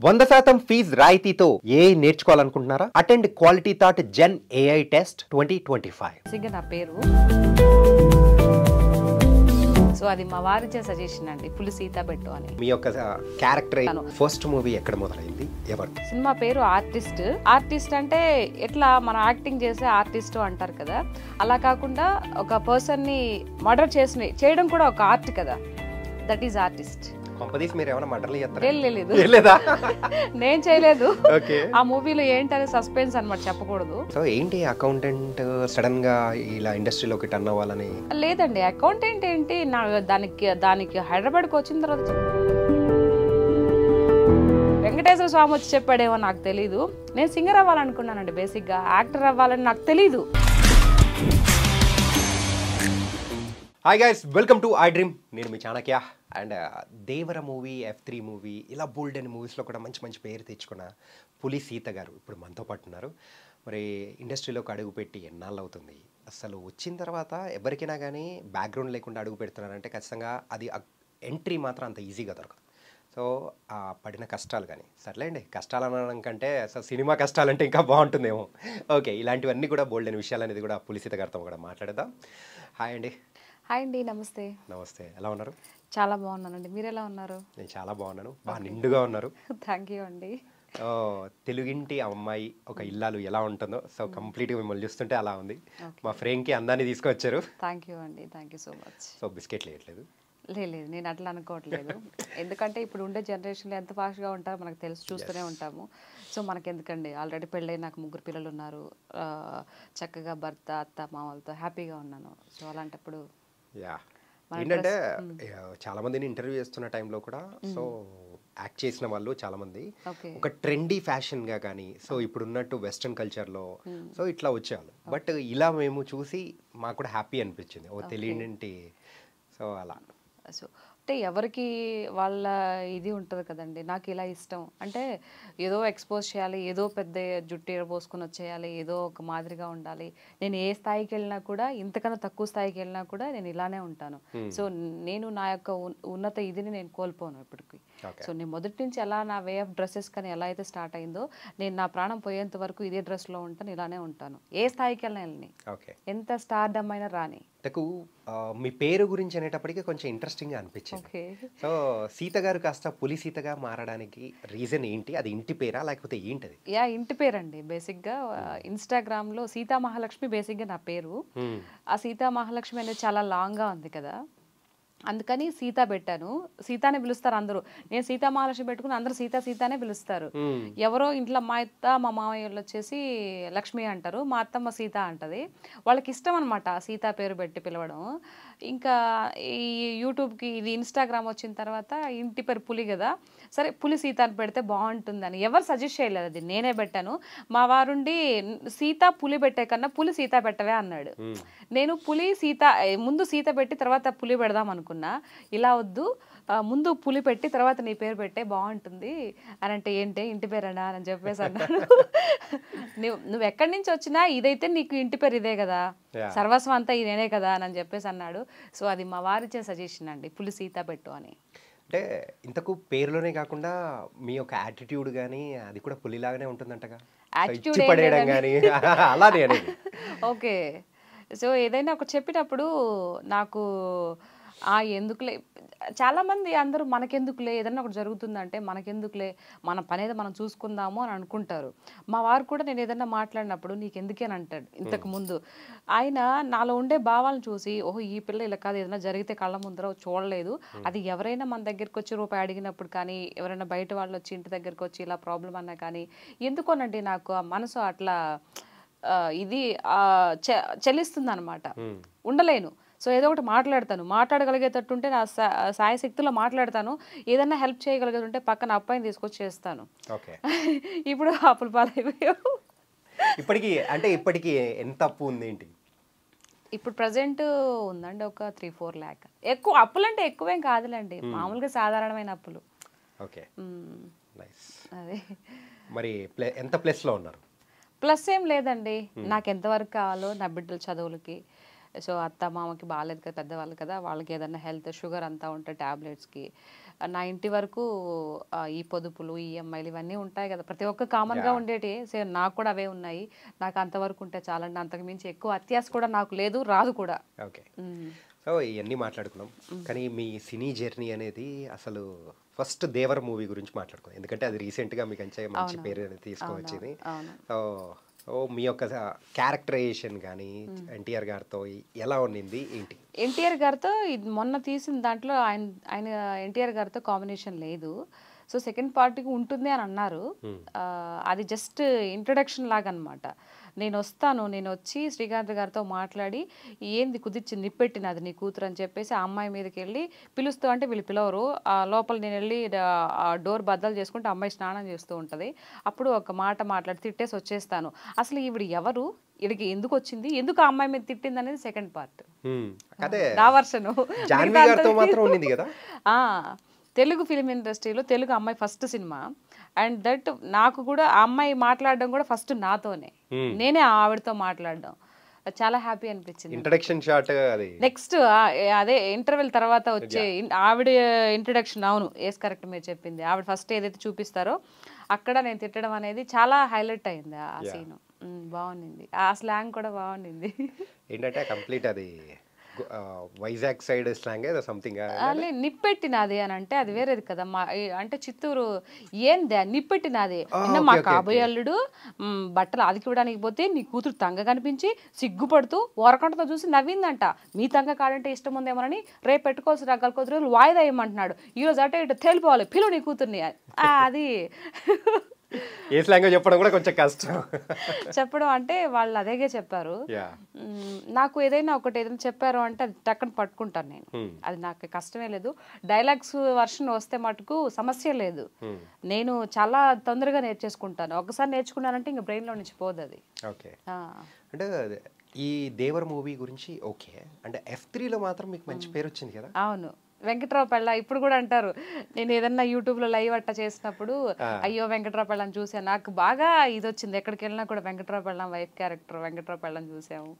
100% fees రాయితీతో AI నేర్చుకోవాలనుకుంటున్నారా? Attend quality thought gen AI test 2025. నా పేరు సో అది మా వారిచే సజెషన్ అండి, పులి సీత పెట్టు అని. మీ యొక్క క్యారెక్టర్ ఫస్ట్ మూవీ ఎక్కడ మొదలైంది, ఎవరు? సినిమా పేరు ఆర్టిస్ట్. ఆర్టిస్ట్ అంటే ఎట్లా మన యాక్టింగ్ చేసే ఆర్టిస్ట్ అంటారు కదా, అలా కాకుండా ఒక పర్సన్ ని మర్డర్ చేయడం కూడా ఒక ఆర్ట్ కదా, దట్ ఈస్ ఆర్టిస్ట్. కంపదీస్ మీరు ఏమైనా మర్డర్లు చేస్తారు? నేను చేయలేదు. ఆ మూవీలో ఏంటనే సస్పెన్స్ అన్నమాట, చెప్పకూడదు. సో ఏంటి అకౌంటెంట్ సడన్ గా ఇలా ఇండస్ట్రీలోకి టర్న్ అవ్వాలని? లేదండి, అకౌంటెంట్ ఏంటి, దానికి హైదరాబాద్కి వచ్చిన తర్వాత వెంకటేశ్వర స్వామి వచ్చి చెప్పాడేమో నాకు తెలీదు. నేను సింగర్ అవ్వాలనుకున్నానండి, బేసిక్గా యాక్టర్ అవ్వాలని నాకు తెలీదు. Hi guys, welcome to I dream. నేను మీ Chanakya. And Devara movie, F3 movie, ఇలా బోల్డ్ అనే మూవీస్లో కూడా మంచి మంచి పేరు తెచ్చుకున్న పులి సీత గారు ఇప్పుడు మనతో పాటు ఉన్నారు. మరి ఇండస్ట్రీలోకి అడుగు పెట్టి ఎన్నాళ్ళు అవుతుంది? అసలు వచ్చిన తర్వాత ఎవరికైనా కానీ బ్యాక్గ్రౌండ్ లేకుండా అడుగు పెడుతున్నారంటే ఖచ్చితంగా అది ఎంట్రీ మాత్రం అంత ఈజీగా దొరకదు. సో ఆ పడిన కష్టాలు కానీ, సర్లేండి కష్టాలు అనడం కంటే అసలు సినిమా కష్టాలంటే ఇంకా బాగుంటుందేమో. ఓకే, ఇలాంటివన్నీ కూడా బోల్డ్ అనే విషయాలు అనేది కూడా పులి సీత గారితో కూడా మాట్లాడదాం. హాయ్ అండి. హాయ్ అండి, నమస్తే. నమస్తే, ఎలా ఉన్నారు? చాలా బాగున్నానండి, మీరు ఎలా ఉన్నారు? నేను చాలా బాగున్నాను, బాగా నిండుగా ఉన్నారు. థ్యాంక్ యూ అండి. తెలుగింటి అమ్మాయి ఒక ఇల్లాలు ఎలా ఉంటుందో, సో కంప్లీట్గా మిమ్మల్ని చూస్తుంటే అలా ఉంది. మా ఫ్రెండ్కి అందాన్ని తీసుకొచ్చారు. థ్యాంక్ యూ అండి, thank you so much. So బిస్కెట్లు వేయట్లేదు? లేదు, నేను అట్లా అనుకోవట్లేదు. ఎందుకంటే ఇప్పుడు ఉండే జనరేషన్లో ఎంత ఫాస్ట్గా ఉంటారో మనకు తెలుసు, చూస్తూనే ఉంటాము. సో మనకి ఎందుకండి, ఆల్రెడీ పెళ్ళై నాకు 3 పిల్లలు ఉన్నారు, చక్కగా భర్త అత్త మామలతో హ్యాపీగా ఉన్నాను. సో అలాంటప్పుడు ఏంటంటే చాలా మందిని ఇంటర్వ్యూ చేస్తున్న టైంలో కూడా సో యాక్ట్ చేసిన వాళ్ళు చాలా మంది ఒక ట్రెండీ ఫ్యాషన్ గా కానీ, సో ఇప్పుడు ఉన్నట్టు వెస్ట్రన్ కల్చర్లో సో ఇట్లా వచ్చేవాళ్ళు. బట్ ఇలా మేము చూసి మాకు కూడా హ్యాపీ అనిపించింది, ఓ తెలియనింటి. సో అలా సో అంటే ఎవరికి వాళ్ళ ఇది ఉంటుంది కదండి. నాకు ఇలా ఇష్టం అంటే ఏదో ఎక్స్పోజ్ చేయాలి, ఏదో పెద్ద జుట్టు పోసుకొని వచ్చేయాలి, ఏదో ఒక మాదిరిగా ఉండాలి. నేను ఏ స్థాయికి వెళ్ళినా కూడా, ఇంతకన్నా తక్కువ స్థాయికి వెళ్ళినా కూడా నేను ఇలానే ఉంటాను. సో నేను నా యొక్క ఉన్నత ఇదిని నేను కోల్పోను ఇప్పటికి. సో నేను మొదటి నుంచి ఎలా నా వే ఆఫ్ డ్రెస్సెస్ కానీ ఎలా అయితే స్టార్ట్ అయిందో, నేను నా ప్రాణం పోయేంత వరకు ఇదే డ్రెస్లో ఉంటాను, ఇలానే ఉంటాను. ఏ స్థాయికి వెళ్ళినా వెళ్ళని, ఎంత స్టార్డమ్ అయినా రాని. మీ పేరు గురించి అనేటప్పటికీ కొంచెం ఇంట్రెస్టింగ్గా అనిపించింది. సో సీత గారు కాస్త పులి సీతగా మారడానికి రీజన్ ఏంటి? అది ఇంటి పేరా లేకపోతే ఏంటది? ఇంటి పేరండి. బేసిక్గా ఇన్స్టాగ్రామ్లో సీతా మహాలక్ష్మి బేసిక్గా నా పేరు. ఆ సీతా మహాలక్ష్మి అనేది చాలా లాంగ్గా ఉంది కదా, అందుకని సీత పెట్టాను. సీతానే పిలుస్తారు అందరూ. నేను సీతా మహాలక్ష్మి పెట్టుకుని అందరూ సీతానే పిలుస్తారు. ఎవరో ఇంట్లో మా అత్త మా మామయ్య వాళ్ళు వచ్చేసి లక్ష్మి అంటారు, మా అత్తమ్మ సీత అంటది. వాళ్ళకి ఇష్టం అనమాట సీతా పేరు పెట్టి పిలవడం. ఇంకా ఈ యూట్యూబ్కి ఇది ఇన్స్టాగ్రామ్ వచ్చిన తర్వాత ఇంటి పేరు పులి కదా, సరే పులి సీత అని పెడితే బాగుంటుందని ఎవరు సజెస్ట్ చేయలేదు, అది నేనే పెట్టాను. మా వారుండి సీత పులి పెట్టే కన్నా పులి సీత పెట్టవే అన్నాడు. నేను పులి సీత ముందు సీత పెట్టి తర్వాత పులి పెడదాం అనుకున్నా. ఇలా వద్దు, ముందు పులి పెట్టి తర్వాత నీ పేరు పెట్టే బాగుంటుంది అని అంటే, ఏంటి ఇంటి పేరేనా అని చెప్పేసి అన్నాడు. నువ్వు ఎక్కడి నుంచి వచ్చినా ఇదైతే నీకు ఇంటి పేరు ఇదే కదా, సర్వస్వం అంతా ఇదేనే కదా అని చెప్పేసి అన్నాడు. సో అది మా వారిచ్చే సజెషన్ అండి, పులి సీత పెట్టు అని. అంటే ఇంతకు పేరులోనే కాకుండా మీ యొక్క యాటిట్యూడ్ కానీ అది కూడా పులిలాగానే ఉంటుందంటగా, పడేయడం కానీ అలానే అనేది. ఓకే, సో ఏదైనా ఒక చెప్పినప్పుడు నాకు ఎందుకులే, చాలామంది అందరూ మనకెందుకులే, ఏదైనా ఒకటి జరుగుతుందంటే మనకెందుకులే, మన పని ఏదో మనం చూసుకుందాము అని అనుకుంటారు. మా వారు కూడా నేను ఏదైనా మాట్లాడినప్పుడు నీకెందుకే అని అంటాడు. ఇంతకు ముందు ఆయన నాలో ఉండే భావాలను చూసి, ఓహో ఈ పిల్ల ఇలా కాదు, ఏదైనా జరిగితే కళ్ళ ముందర చూడలేదు, అది ఎవరైనా మన దగ్గరికి వచ్చి రూపాయి అడిగినప్పుడు కానీ, ఎవరైనా బయట వాళ్ళు వచ్చి ఇంటి దగ్గరికి వచ్చి ఇలా ప్రాబ్లం అన్నా కానీ, ఎందుకోనండి నాకు ఆ మనసు అట్లా ఇది చెల్లిస్తుంది అనమాట, ఉండలేను. సో ఏదో ఒకటి మాట్లాడగలిగేటట్టుంటే నా సాయశక్తిలో మాట్లాడతాను. ఏదైనా హెల్ప్ చేయగలిగేటుంటే పక్కన అబ్బాయిని తీసుకొచ్చి చేస్తాను. ఇప్పుడు అప్పుల పాలైపోయావు. ఇప్పటికి ఎంత అప్పు ఉంది ఏంటి? ఇప్పుడు ప్రజెంట్ ఉందండి ఒక 3-4 lakh. ఎక్కువ అప్పులు అంటే ఎక్కువేం కాదులేండి, మామూలుగా సాధారణమైన అప్పులు. అదే మరి ఎంత ప్లస్లో ఉన్నారు? ప్లస్ ఏం లేదండి, నాకు ఎంతవరకు కావాలో నా బిడ్డల చదువులకి. సో అత్త మామకి బాగాలేదు కదా, పెద్దవాళ్ళు కదా, వాళ్ళకి ఏదైనా హెల్త్ షుగర్ అంతా ఉంటే ట్యాబ్లెట్స్కి, నా ఇంటి వరకు ఈ పొదుపులు ఈఎంఐలు ఇవన్నీ ఉంటాయి కదా, ప్రతి ఒక్క కామన్గా ఉండేటి. సేమ్ నాకు కూడా అవే ఉన్నాయి. నాకు అంతవరకు ఉంటే చాలండి, అంతకు మించి ఎక్కువ అత్యాశ కూడా నాకు లేదు, రాదు కూడా. ఓకే. సో ఇవన్నీ మాట్లాడుకున్నాం, కానీ మీ సినీ జర్నీ అనేది అసలు ఫస్ట్ దేవర మూవీ గురించి మాట్లాడుకున్నాం, ఎందుకంటే అది రీసెంట్గా మీకు మంచి పేరు అనేది తీసుకువచ్చింది. సో మీ యొక్క క్యారెక్టరైజేషన్ కానీ ఎన్టీఆర్ గారితో ఎలా ఉన్నింది ఏంటి? ఎన్టీఆర్ గారితో మొన్న తీసిన దాంట్లో ఆయన ఎన్టీఆర్ గారితో కాంబినేషన్ లేదు. సో సెకండ్ పార్ట్కి ఉంటుంది అని అన్నారు. అది జస్ట్ ఇంట్రడక్షన్ లాగా అనమాట. నేను వచ్చి శ్రీకాంత్ గారితో మాట్లాడి ఏంది కుదిర్చి నిప్పెట్టినది నీ కూతురు అని చెప్పేసి ఆ అమ్మాయి మీదకి వెళ్ళి పిలుస్తూ అంటే వీళ్ళు పిలవరు. ఆ లోపల నేను వెళ్ళి ఆ డోర్ బద్దలు చేసుకుంటే అమ్మాయి స్నానం చేస్తూ ఉంటుంది. అప్పుడు ఒక మాట మాట్లాడి తిట్టేసి వచ్చేస్తాను. అసలు ఈవిడ ఎవరు, ఇక్కడికి ఎందుకు వచ్చింది, ఎందుకు ఆ అమ్మాయి మీద తిట్టింది అనేది సెకండ్ పార్ట్, నా వర్షను. తెలుగు ఫిలిం ఇండస్ట్రీలో తెలుగు అమ్మాయి ఫస్ట్ సినిమా. అండ్ దట్ నాకు కూడా ఆ అమ్మాయి మాట్లాడడం కూడా ఫస్ట్ నాతోనే, నేనే ఆవిడతో మాట్లాడడం చాలా హ్యాపీ అనిపించింది. ఇంట్రడక్షన్ షాట్ అది నెక్స్ట్ అదే ఇంటర్వెల్ తర్వాత వచ్చే ఆవిడ ఇంట్రడక్షన్. అవును, ఎస్ కరెక్ట్ మీరు చెప్పింది. ఆవిడ ఫస్ట్ ఏదైతే చూపిస్తారో అక్కడ నేను తిట్టడం అనేది చాలా హైలైట్ అయింది. ఆ సీన్ బాగుంది, ఆ స్లాంగ్ కూడా బాగుంది. ఏంటంటే కంప్లీట్ అది వైజాగ్ సైడ్ స్లాంగ్ ఏదో సంథింగ్ నిప్పెట్టినది అని అంటే అది వేరేది కదా. అంటే చిత్తూరు ఏందే నిప్పెట్టినది, నిన్న మా కాబోయే అల్లుడు బట్టలు అదికివ్వడానికి పోతే నీ కూతురు తంగ కనిపించి సిగ్గుపడుతూ ఓరకంటతో చూసి నవ్విందంట. మీ తంగ కాడంటే ఇష్టం ఉందేమోనని రేపు పెట్టుకోవాల్సి రకాల కొద్ది రోజులు వాయిదా ఇవ్వమంటున్నాడు. ఈరోజు అటు ఇటు తేలిపోవాలి, పిలువు నీ కూతుర్ని. అది ఏ స్లాంగ్ చెప్పడం కూడా కొంచెం కష్టం చెప్పడం. అంటే వాళ్ళు అదేగే చెప్పారు. నాకు ఏదైనా చెప్పారు అంటే అది టక్కన పట్టుకుంటాను నేను, అది నాకు కష్టమే లేదు. డైలాగ్స్ వర్షన్ వస్తే మటుకు సమస్య లేదు, నేను చాలా తొందరగా నేర్చేసుకుంటాను. ఒకసారి నేర్చుకున్నానంటే ఇంకా బ్రెయిన్లో నుంచి పోదు అది. ఓకే. అంటే ఈ దేవర్ మూవీ గురించి ఓకే, అంటే F3లో మాత్రం మీకు మంచి పేరు వచ్చింది కదా. అవును, వెంకట్రావు పెళ్ళ ఇప్పుడు కూడా అంటారు. నేను ఏదన్నా యూట్యూబ్లో లైవ్ అట్ట చేసినప్పుడు అయ్యో వెంకట్రావు పెళ్ళని చూసాను, నాకు బాగా ఇది వచ్చింది. ఎక్కడికి వెళ్ళినా కూడా వెంకట్రావు పెళ్ళం వైఫ్ క్యారెక్టర్ వెంకట్రావు పెళ్ళని చూసాము.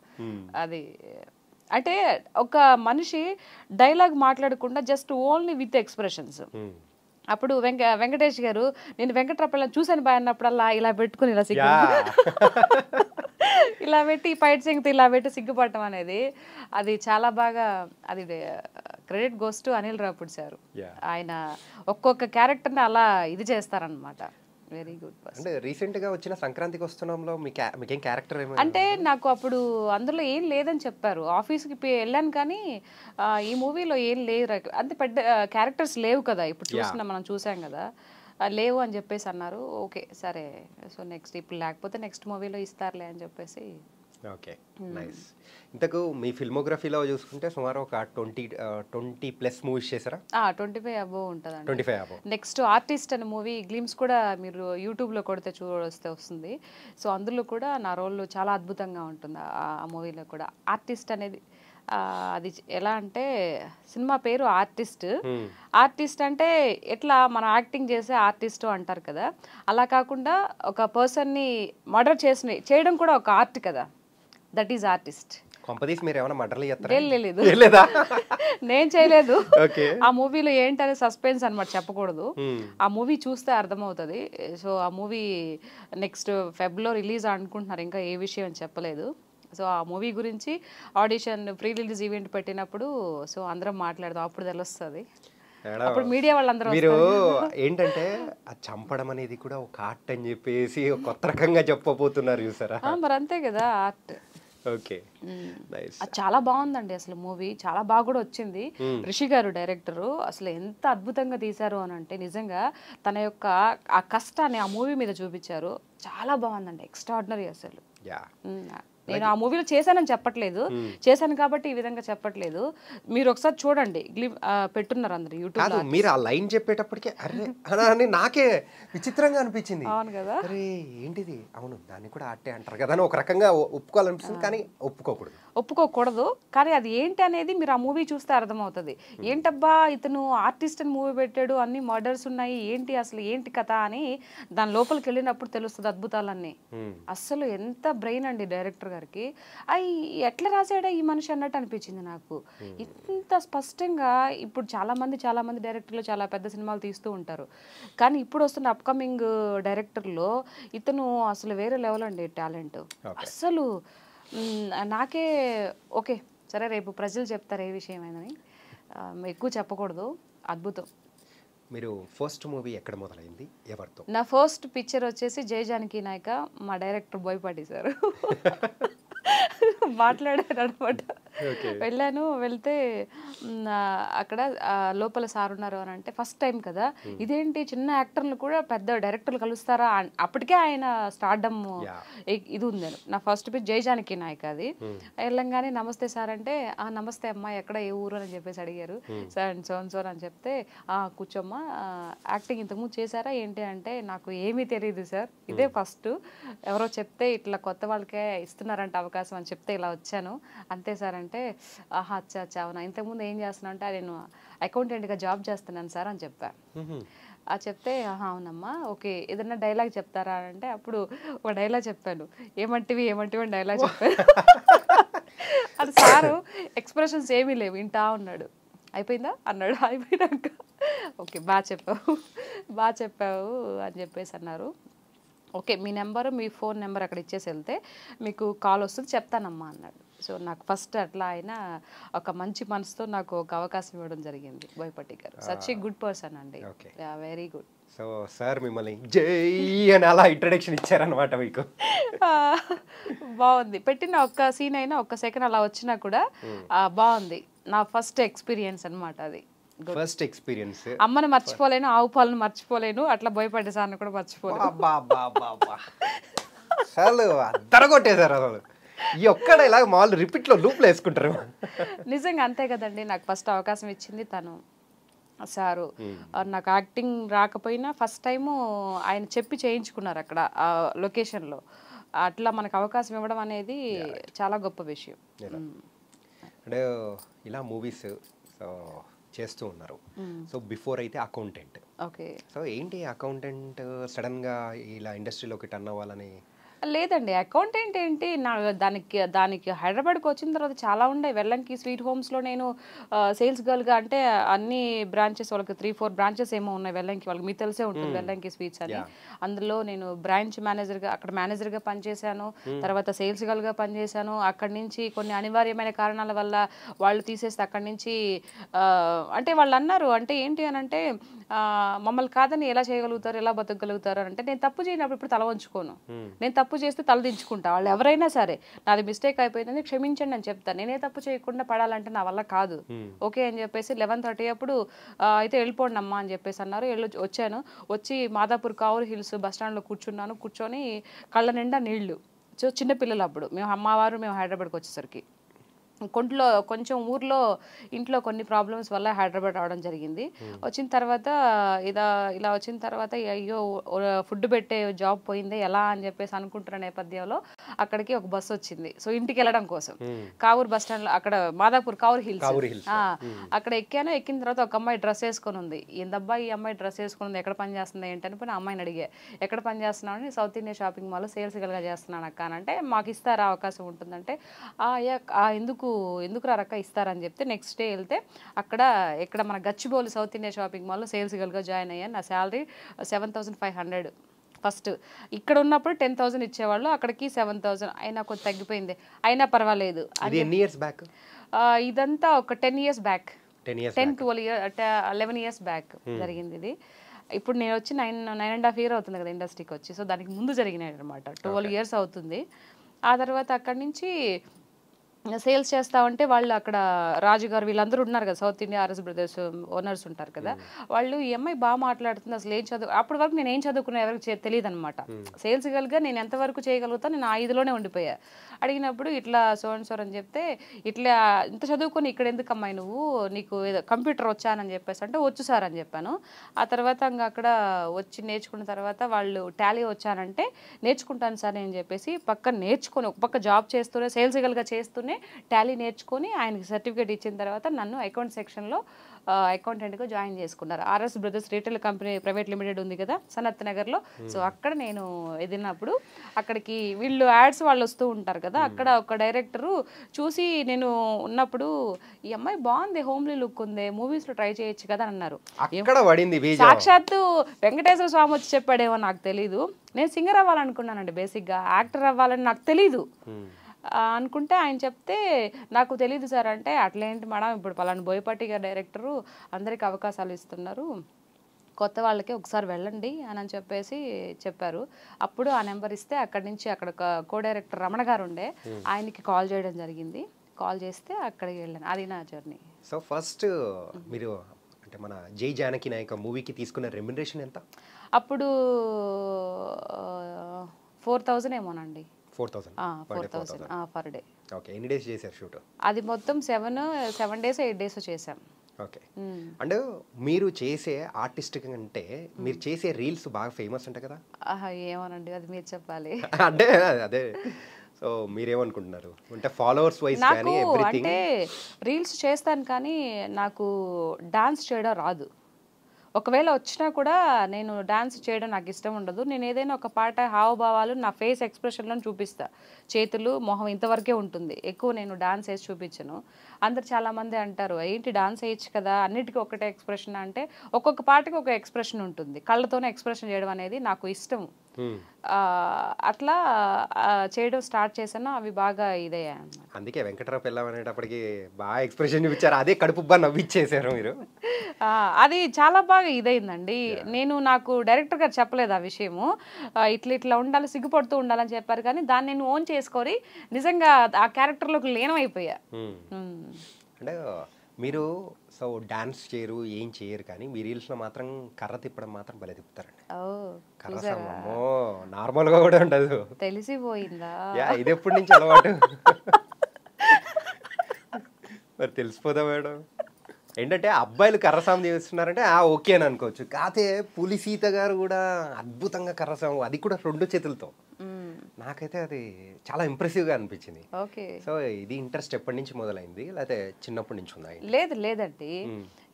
అది అంటే ఒక మనిషి డైలాగ్ మాట్లాడకుండా జస్ట్ ఓన్లీ విత్ ఎక్స్ప్రెషన్స్. అప్పుడు వెంకటేష్ గారు నేను వెంకట్రావు పెళ్ళని చూసాను బాయ్ అన్నప్పుడల్లా ఇలా పెట్టుకుని ఇలా ఇలా పెట్టి ఫైట్ సింగ్తో ఇలా పెట్టి సిగ్గుపడటం అనేది అది చాలా బాగా, అది credit goes to Anil Ravipudi sir. ఆయన ఒక్కొక్క క్యారెక్టర్ని అలా ఇది చేస్తారనమాట. Very good. అంటే రీసెంట్ గా వచ్చిన సంక్రాంతికి వస్తున్నాంలో మీకేం క్యారెక్టర్ అంటే నాకు అప్పుడు అందులో ఏం లేదని చెప్పారు. ఆఫీస్కి వెళ్ళాను కానీ ఈ మూవీలో ఏం లేవు, అంతే పెద్ద క్యారెక్టర్స్ లేవు కదా. ఇప్పుడు మనం చూసాం కదా, లేవు అని చెప్పేసి అన్నారు. ఓకే సరే, సో నెక్స్ట్ ఇప్పుడు లేకపోతే నెక్స్ట్ మూవీలో ఇస్తారులే అని చెప్పేసి. Okay, nice. ఇంతకు మీ ఫిల్మోగ్రఫీలో చూసుకుంటే సుమారు ఒక 20+ మూవీస్ చేశారా? 25 అబోవ్ ఉంటుందండి. 25 అబోవ్. నెక్స్ట్ ఆర్టిస్ట్ అనే మూవీ గ్లిమ్స్ కూడా మీరు యూట్యూబ్లో కొడితే చూస్తే వస్తుంది. సో అందులో కూడా నా రోల్ చాలా అద్భుతంగా ఉంటుంది. ఆ మూవీలో కూడా ఆర్టిస్ట్ అనేది అది ఎలా అంటే సినిమా పేరు ఆర్టిస్ట్. ఆర్టిస్ట్ అంటే ఎట్లా మన యాక్టింగ్ చేసే ఆర్టిస్ట్ అంటారు కదా, అలా కాకుండా ఒక పర్సన్ని మర్డర్ చేయడం కూడా ఒక ఆర్ట్ కదా, దట్ ఈజ్ ఆర్టిస్ట్. మీరు ఏమైనా మర్డర్లు చేస్తారా? లేదు, నేను చేయలేదు. ఆ మూవీలో ఏంటనే సస్పెన్స్ అనమాట, చెప్పకూడదు. ఆ మూవీ చూస్తే అర్థమవుతుంది. సో ఆ మూవీ నెక్స్ట్ ఫెబ్లో రిలీజ్ అనుకుంటున్నారు, ఇంకా ఏ విషయం అని చెప్పలేదు. సో ఆ మూవీ గురించి ఆడిషన్ ప్రీ రిలీజ్ ఈవెంట్ పెట్టినప్పుడు సో అందరం మాట్లాడదాం, అప్పుడు తెలుస్తుంది. అప్పుడు మీడియా వాళ్ళందరూ మీరు ఏంటంటే ఆ చంపడం అనేది కూడా ఒక ఆర్ట్ అని చెప్పేసి కొత్త రకంగా చెప్పబోతున్నారు చూసారా? మరి అంతే కదా ఆర్ట్. Okay, nice. చాలా బాగుందండి అసలు మూవీ, చాలా బాగా కూడా వచ్చింది. రిషి గారు డైరెక్టరు అసలు ఎంత అద్భుతంగా తీశారు అని అంటే నిజంగా తన యొక్క ఆ కష్టాన్ని ఆ మూవీ మీద చూపించారు. చాలా బాగుందండి, ఎక్స్ట్రాడినరీ అసలు. నేను ఆ మూవీలో చేశానని చెప్పట్లేదు, చేశాను కాబట్టి ఈ విధంగా చెప్పట్లేదు. మీరు ఒకసారి చూడండి, పెట్టున్నారు అందరు యూట్యూబ్. మీరు ఆ లైన్ చెప్పేటప్పటికే అరే నాకే విచిత్రంగా అనిపించింది. అవును కదా, అరే ఏంటిది, అవును దాన్ని కూడా ఆర్టే అంటారు కదా అని ఒక రకంగా ఒప్పుకోవాలనిపిస్తుంది, కానీ ఒప్పుకోకూడదు. ఒప్పుకోకూడదు, కానీ అది ఏంటి అనేది మీరు ఆ మూవీ చూస్తే అర్థమవుతుంది. ఏంటబ్బా ఇతను ఆర్టిస్ట్ అని మూవీ పెట్టాడు, అన్ని మర్డర్స్ ఉన్నాయి, ఏంటి అసలు ఏంటి కథ అని దాని లోపలికి వెళ్ళినప్పుడు తెలుస్తుంది అద్భుతాలన్నీ. అస్సలు ఎంత బ్రెయిన్ అండి డైరెక్టర్ గారికి. అవి ఎట్లా రాసాడా ఈ మనిషి అన్నట్టు అనిపించింది నాకు. ఇంత స్పష్టంగా ఇప్పుడు చాలా మంది డైరెక్టర్లు చాలా పెద్ద సినిమాలు తీస్తూ ఉంటారు, కానీ ఇప్పుడు వస్తున్న అప్కమింగ్ డైరెక్టర్లో ఇతను అసలు వేరే లెవెల్ అండి టాలెంట్. అస్సలు నాకే ఓకే సరే రేపు ప్రజలు చెప్తారు ఏ విషయమైనని, ఎక్కువ చెప్పకూడదు. అద్భుతం. మీరు ఫస్ట్ మూవీ ఎక్కడ మొదలైంది, ఎవరితో? నా ఫస్ట్ పిక్చర్ వచ్చేసి జై జానకి నాయక, మా డైరెక్టర్ బోయపాటి సార్ మాట్లాడారు అనమాట. వెళ్ళాను, వెళ్తే అక్కడ లోపల సార్ ఉన్నారు అని అంటే ఫస్ట్ టైం కదా, ఇదేంటి చిన్న యాక్టర్లు కూడా పెద్ద డైరెక్టర్లు కలుస్తారా, అప్పటికే ఆయన స్టార్డమ్ ఇది ఉంది. నా ఫస్ట్ పిచ్ జై జానకి నాయక. అది వెళ్ళంగానే నమస్తే సార్ అంటే నమస్తే అమ్మా, ఎక్కడ ఏ ఊరు అని చెప్పేసి అడిగారు. సార్ సోన్ అని చెప్తే కూర్చోమ్మా, యాక్టింగ్ ఇంతకుముందు చేశారా ఏంటి అంటే నాకు ఏమీ తెలియదు సార్, ఇదే ఫస్ట్, ఎవరో చెప్తే ఇట్లా కొత్త వాళ్ళకే ఇస్తున్నారంట అవకాశం అని చెప్తే ఇలా వచ్చాను అంతే సార్ అంటే, ఆహా అచ్చా అచ్చా అవునా, ఇంతకుముందు ఏం చేస్తున్నా అంటే నేను అకౌంటెంట్గా జాబ్ చేస్తున్నాను సార్ అని చెప్పాను. చెప్తే అవునమ్మా ఓకే, ఏదన్నా డైలాగ్ చెప్తారా అంటే అప్పుడు ఒక డైలాగ్ చెప్పాను, ఏమంటివి అని డైలాగ్ చెప్పాను. అది సారు ఎక్స్ప్రెషన్స్ ఏమీ లేవు, వింటా ఉన్నాడు. అయిపోయిందా అన్నాడు. అయిపోయినాక ఓకే బాగా చెప్పావు అని చెప్పేసి అన్నారు. ఓకే మీ నెంబరు మీ ఫోన్ నెంబర్ అక్కడ ఇచ్చేసి వెళ్తే మీకు కాల్ వస్తుంది చెప్తానమ్మా అన్నాడు. సో నాకు ఫస్ట్ అట్లా ఆయన ఒక మంచి మనసుతో నాకు ఒక అవకాశం ఇవ్వడం జరిగింది బోయపాటి గారు. సచ్ ఏ గుడ్ పర్సన్ అండి, వెరీ గుడ్. సో సార్ మిమ్మల్ని జై అని అలా ఇంట్రడక్షన్ ఇచ్చారనమాట మీకు. బాగుంది, పెట్టిన ఒక్క సీన్ అయినా ఒక్క సెకండ్ అలా వచ్చినా కూడా బాగుంది. నా ఫస్ట్ ఎక్స్పీరియన్స్ అనమాట అది. First experience. అమ్మని మర్చిపోలేను, ఆవు పాలను మర్చిపోలేను, అట్లా బోయపాటి సార్ని కూడా మర్చిపోలేను. అసలు అద్దరగొట్టేశారు అసలు. ఈ ఒక్కడ ఇలా మామూలు రిపీట్లో లూప్లు వేసుకుంటారు. నిజంగా అంతే కదండి, నాకు ఫస్ట్ అవకాశం ఇచ్చింది తను సారు. నాకు యాక్టింగ్ రాకపోయినా ఫస్ట్ టైము ఆయన చెప్పి చేయించుకున్నారు అక్కడ ఆ లొకేషన్లో. అట్లా మనకు అవకాశం ఇవ్వడం అనేది చాలా గొప్ప విషయం. అంటే ఇలా మూవీస్ సో చేస్తూ ఉన్నారు. సో బిఫోర్ అయితే అకౌంటెంట్. ఓకే. సో ఏంటి అకౌంటెంట్ సడన్గా ఇలా ఇండస్ట్రీలోకి టర్న్ అవ్వాలని? లేదండి, అకౌంటెంట్ ఏంటి నా దానికి హైదరాబాద్కి వచ్చిన తర్వాత చాలా ఉండే. వెల్లంకి స్వీట్ హోమ్స్లో నేను సేల్స్ గర్ల్గా, అంటే అన్ని బ్రాంచెస్ వాళ్ళకి 3-4 బ్రాంచెస్ ఏమో ఉన్నాయి వెల్లంకి, వాళ్ళకి మీకు తెలిసే ఉంటుంది వెల్లంకి స్వీట్స్ అని. అందులో నేను బ్రాంచ్ మేనేజర్గా అక్కడ మేనేజర్గా పనిచేశాను, తర్వాత సేల్స్ గర్ల్గా పనిచేశాను. అక్కడి నుంచి కొన్ని అనివార్యమైన కారణాల వల్ల వాళ్ళు తీసేస్తే అక్కడి నుంచి అంటే వాళ్ళు అన్నారు అంటే ఏంటి అని అంటే మమ్మల్ని కాదని ఎలా చేయగలుగుతారు, ఎలా బతకగలుగుతారు అని అంటే, నేను తప్పు చేయనప్పుడు ఇప్పుడు తల వంచుకోను, నేను తప్పు చేస్తే తలదించుకుంటా. వాళ్ళు ఎవరైనా సరే నాది మిస్టేక్ అయిపోయిందని క్షమించండి అని చెప్తాను. నేనే తప్పు చేయకుండా పడాలంటే నా వల్ల కాదు. ఓకే అని చెప్పేసి 11:30 అప్పుడు అయితే వెళ్ళిపోండి అమ్మా అని చెప్పేసి అన్నారు. వచ్చాను, వచ్చి మాదాపూర్ కావూర్ హిల్స్ బస్ స్టాండ్లో కూర్చొని కళ్ళ నిండా నీళ్లు. సో చిన్నపిల్లలు అప్పుడు మేము అమ్మవారు మేము హైదరాబాద్కి వచ్చేసరికి కొంచెం ఊర్లో ఇంట్లో కొన్ని ప్రాబ్లమ్స్ వల్ల హైదరాబాద్ రావడం జరిగింది. వచ్చిన తర్వాత ఇలా వచ్చిన తర్వాత అయ్యో ఫుడ్ పెట్టే జాబ్ పోయిందే ఎలా అని చెప్పేసి అనుకుంటున్న నేపథ్యంలో అక్కడికి ఒక బస్సు వచ్చింది. సో ఇంటికి వెళ్ళడం కోసం కావూర్ బస్ స్టాండ్ లో అక్కడ మాదాపూర్ కావూర్ హిల్స్ అక్కడ ఎక్కాను. ఎక్కిన తర్వాత ఒక అమ్మాయి డ్రెస్ వేసుకొని ఉంది. ఏందబ్బా ఈ అమ్మాయి డ్రెస్ వేసుకుని ఉంది, ఎక్కడ పని చేస్తుంది ఏంటని పోయి అమ్మాయిని అడిగా, ఎక్కడ పని చేస్తున్నావు అని, సౌత్ ఇండియా షాపింగ్ మాల్లో సేల్స్ గల్గా చేస్తున్నాను అక్క అని అంటే, మాకు ఇస్తారా అవకాశం ఉంటుందంటే ఎందుకు రక్క ఇస్తారని చెప్తే నెక్స్ట్ డే వెళ్తే ఇక్కడ మన గచ్చిబౌలి సౌత్ ఇండియా షాపింగ్ మాల్లో సేల్స్ గర్ల్గా జాయిన్ అయ్యాను. నా శాలరీ 7,500 ఫస్ట్. ఇక్కడ ఉన్నప్పుడు 10,000 ఇచ్చేవాళ్ళు, అక్కడికి 7,000 అయినా కొంచెం తగ్గిపోయింది, అయినా పర్వాలేదు. ఇదంతా ఒక 10 years బ్యాక్, 11 years బ్యాక్ జరిగింది ఇది. ఇప్పుడు నేను వచ్చి 9.5 years అవుతుంది కదా ఇండస్ట్రీకి వచ్చి. సో దానికి ముందు జరిగినాయి అనమాట, 12 years అవుతుంది. ఆ తర్వాత అక్కడి నుంచి సేల్స్ చేస్తా ఉంటే వాళ్ళు అక్కడ రాజుగారు వీళ్ళందరూ ఉన్నారు కదా, south India RS brothers owners ఉంటారు కదా, వాళ్ళు ఈ అమ్మాయి బాగా మాట్లాడుతుంది, అసలు ఏం అప్పటి వరకు నేను ఏం చదువుకున్నా ఎవరికి తెలియదు అనమాట. సేల్స్ గర్ల్గా నేను ఎంతవరకు చేయగలుగుతా, నేను 5లోనే ఉండిపోయా. అడిగినప్పుడు ఇట్లా సోర్ అని చెప్తే, ఇట్లా ఇంత చదువుకొని ఇక్కడ ఎందుకు అమ్మాయి నువ్వు, నీకు కంప్యూటర్ వచ్చానని చెప్పేసి అంటే వచ్చు సార్ అని చెప్పాను. ఆ తర్వాత ఇంకా అక్కడ వచ్చి నేర్చుకున్న తర్వాత వాళ్ళు టాలీ వచ్చానంటే నేర్చుకుంటాను సార్ అని చెప్పేసి పక్క నేర్చుకొని ఒక పక్క జాబ్ చేస్తూనే సేల్స్ గర్ల్గా చేస్తూనే టాలీ నేర్చుకొని ఆయనకి సర్టిఫికేట్ ఇచ్చిన తర్వాత నన్ను అకౌంట్ సెక్షన్లో అకౌంటెంట్గా జాయిన్ చేసుకున్నారు. RS brothers retail company private limited ఉంది కదా సనత్ నగర్లో. సో అక్కడ నేను ఎదిరినప్పుడు అక్కడికి వీళ్ళు యాడ్స్ వాళ్ళు వస్తూ ఉంటారు కదా, అక్కడ ఒక డైరెక్టరు చూసి నేను ఉన్నప్పుడు ఈ అమ్మాయి బాగుంది, హోమ్లీ లుక్ ఉంది, మూవీస్లో ట్రై చేయొచ్చు కదా అన్నారు. అక్కడ పడింది బీజం. సాక్షాత్తు వెంకటేశ్వర స్వామి వచ్చి చెప్పాడేమో నాకు తెలీదు. నేను సింగర్ అవ్వాలనుకున్నానండి, బేసిక్గా యాక్టర్ అవ్వాలని నాకు తెలీదు. అనుకుంటే ఆయన చెప్తే నాకు తెలీదు సార్ అంటే, అట్లేంటి మేడం ఇప్పుడు పలానా బోయపాటి గారు డైరెక్టరు అందరికి అవకాశాలు ఇస్తున్నారు, కొత్త వాళ్ళకి ఒకసారి వెళ్ళండి అని చెప్పేసి చెప్పారు. అప్పుడు ఆ నెంబర్ ఇస్తే అక్కడి నుంచి అక్కడ కో డైరెక్టర్ రమణ గారు ఉండే, ఆయనకి కాల్ చేయడం జరిగింది. కాల్ చేస్తే అక్కడికి వెళ్ళాను. అది నా జర్నీ. సో ఫస్ట్ మీరు అంటే మన జై జానకి నాయక మూవీకి తీసుకున్న రెమ్యునరేషన్ ఎంత? అప్పుడు 4,000 ఏమోనండి. 4,000 పర్ డే. ఓకే. ఎన్ని డేస్ చేశారు షూట్? అది మొత్తం 7 డేస్ 8 డేస్ చేసాం. ఓకే. అంటే మీరు చేసే ఆర్టిస్ట్ అంటే మీరు చేసే రీల్స్ బాగా ఫేమస్ అంట కదా? ఏమోనండి, అది మీరు చెప్పాలి. అంటే అదే, సో మీరేమనుకుంటున్నారు అంటే ఫాలోవర్స్ వైజ్ కానీ ఎవ్రీథింగ్? అంటే రీల్స్ చేస్తాను కానీ నాకు డాన్స్ చేయడం రాదు. ఒకవేళ వచ్చినా కూడా నేను డాన్స్ చేయడం నాకు ఇష్టం ఉండదు. నేను ఏదైనా ఒక పాట హావభావాలు నా ఫేస్ ఎక్స్ప్రెషన్లో చూపిస్తా. చేతులు మొహం ఇంతవరకే ఉంటుంది, ఎక్కువ నేను డాన్స్ వేసి చూపించను. అందరు చాలామంది అంటారు ఏంటి డాన్స్ వేయచ్చు కదా, అన్నిటికీ ఒకటే ఎక్స్ప్రెషన్ అంటే, ఒక్కొక్క పాటకి ఒక ఎక్స్ప్రెషన్ ఉంటుంది. కళ్ళతోనే ఎక్స్ప్రెషన్ చేయడం అనేది నాకు ఇష్టం. అట్లా చేయడం స్టార్ట్ చేశాను, అవి బాగా ఇదయ్యా. అందుకే వెంకటరావు పెళ్ళం అనేటప్పటికి బాగా ఎక్స్ప్రెషన్ చూపించారు, అదే కడుపుబ్బా నవ్విచ్చేసారు మీరు. అది చాలా బాగా ఇదైందండి. నాకు డైరెక్టర్ గారు చెప్పలేదు ఆ విషయము, ఇట్లా ఉండాలి, సిగ్గుపడుతూ ఉండాలని చెప్పారు. కానీ దాన్ని నేను ఓన్ చేసుకొని నిజంగా ఆ క్యారెక్టర్లోకి లీనమైపోయా. అంటే మీరు సో డాన్స్ చేయరు, ఏం చేయరు, కానీ మీ రీల్స్లో మాత్రం కర్ర తిప్పడం మాత్రం భలే తిప్పుతారండి. కర్ర సమో నార్మల్గా కూడా ఉండదు. తెలిసిపోయిందా? ఇది ఎప్పటి నుంచి అలవాటు? మరి తెలిసిపోదా మేడం? ఏంటంటే అబ్బాయిలు కర్రసాము చేస్తున్నారంటే ఓకే అని అనుకోవచ్చు. కాకపోతే పులి సీత గారు కూడా అద్భుతంగా కర్రసాము, అది కూడా 2 చేతులతో. నాకైతే అది చాలా ఇంప్రెసివ్గా అనిపించింది. సో ఇది ఇంట్రెస్ట్ ఎప్పటి నుంచి మొదలైంది, లేకపోతే చిన్నప్పటి నుంచి ఉందా? లేదండి,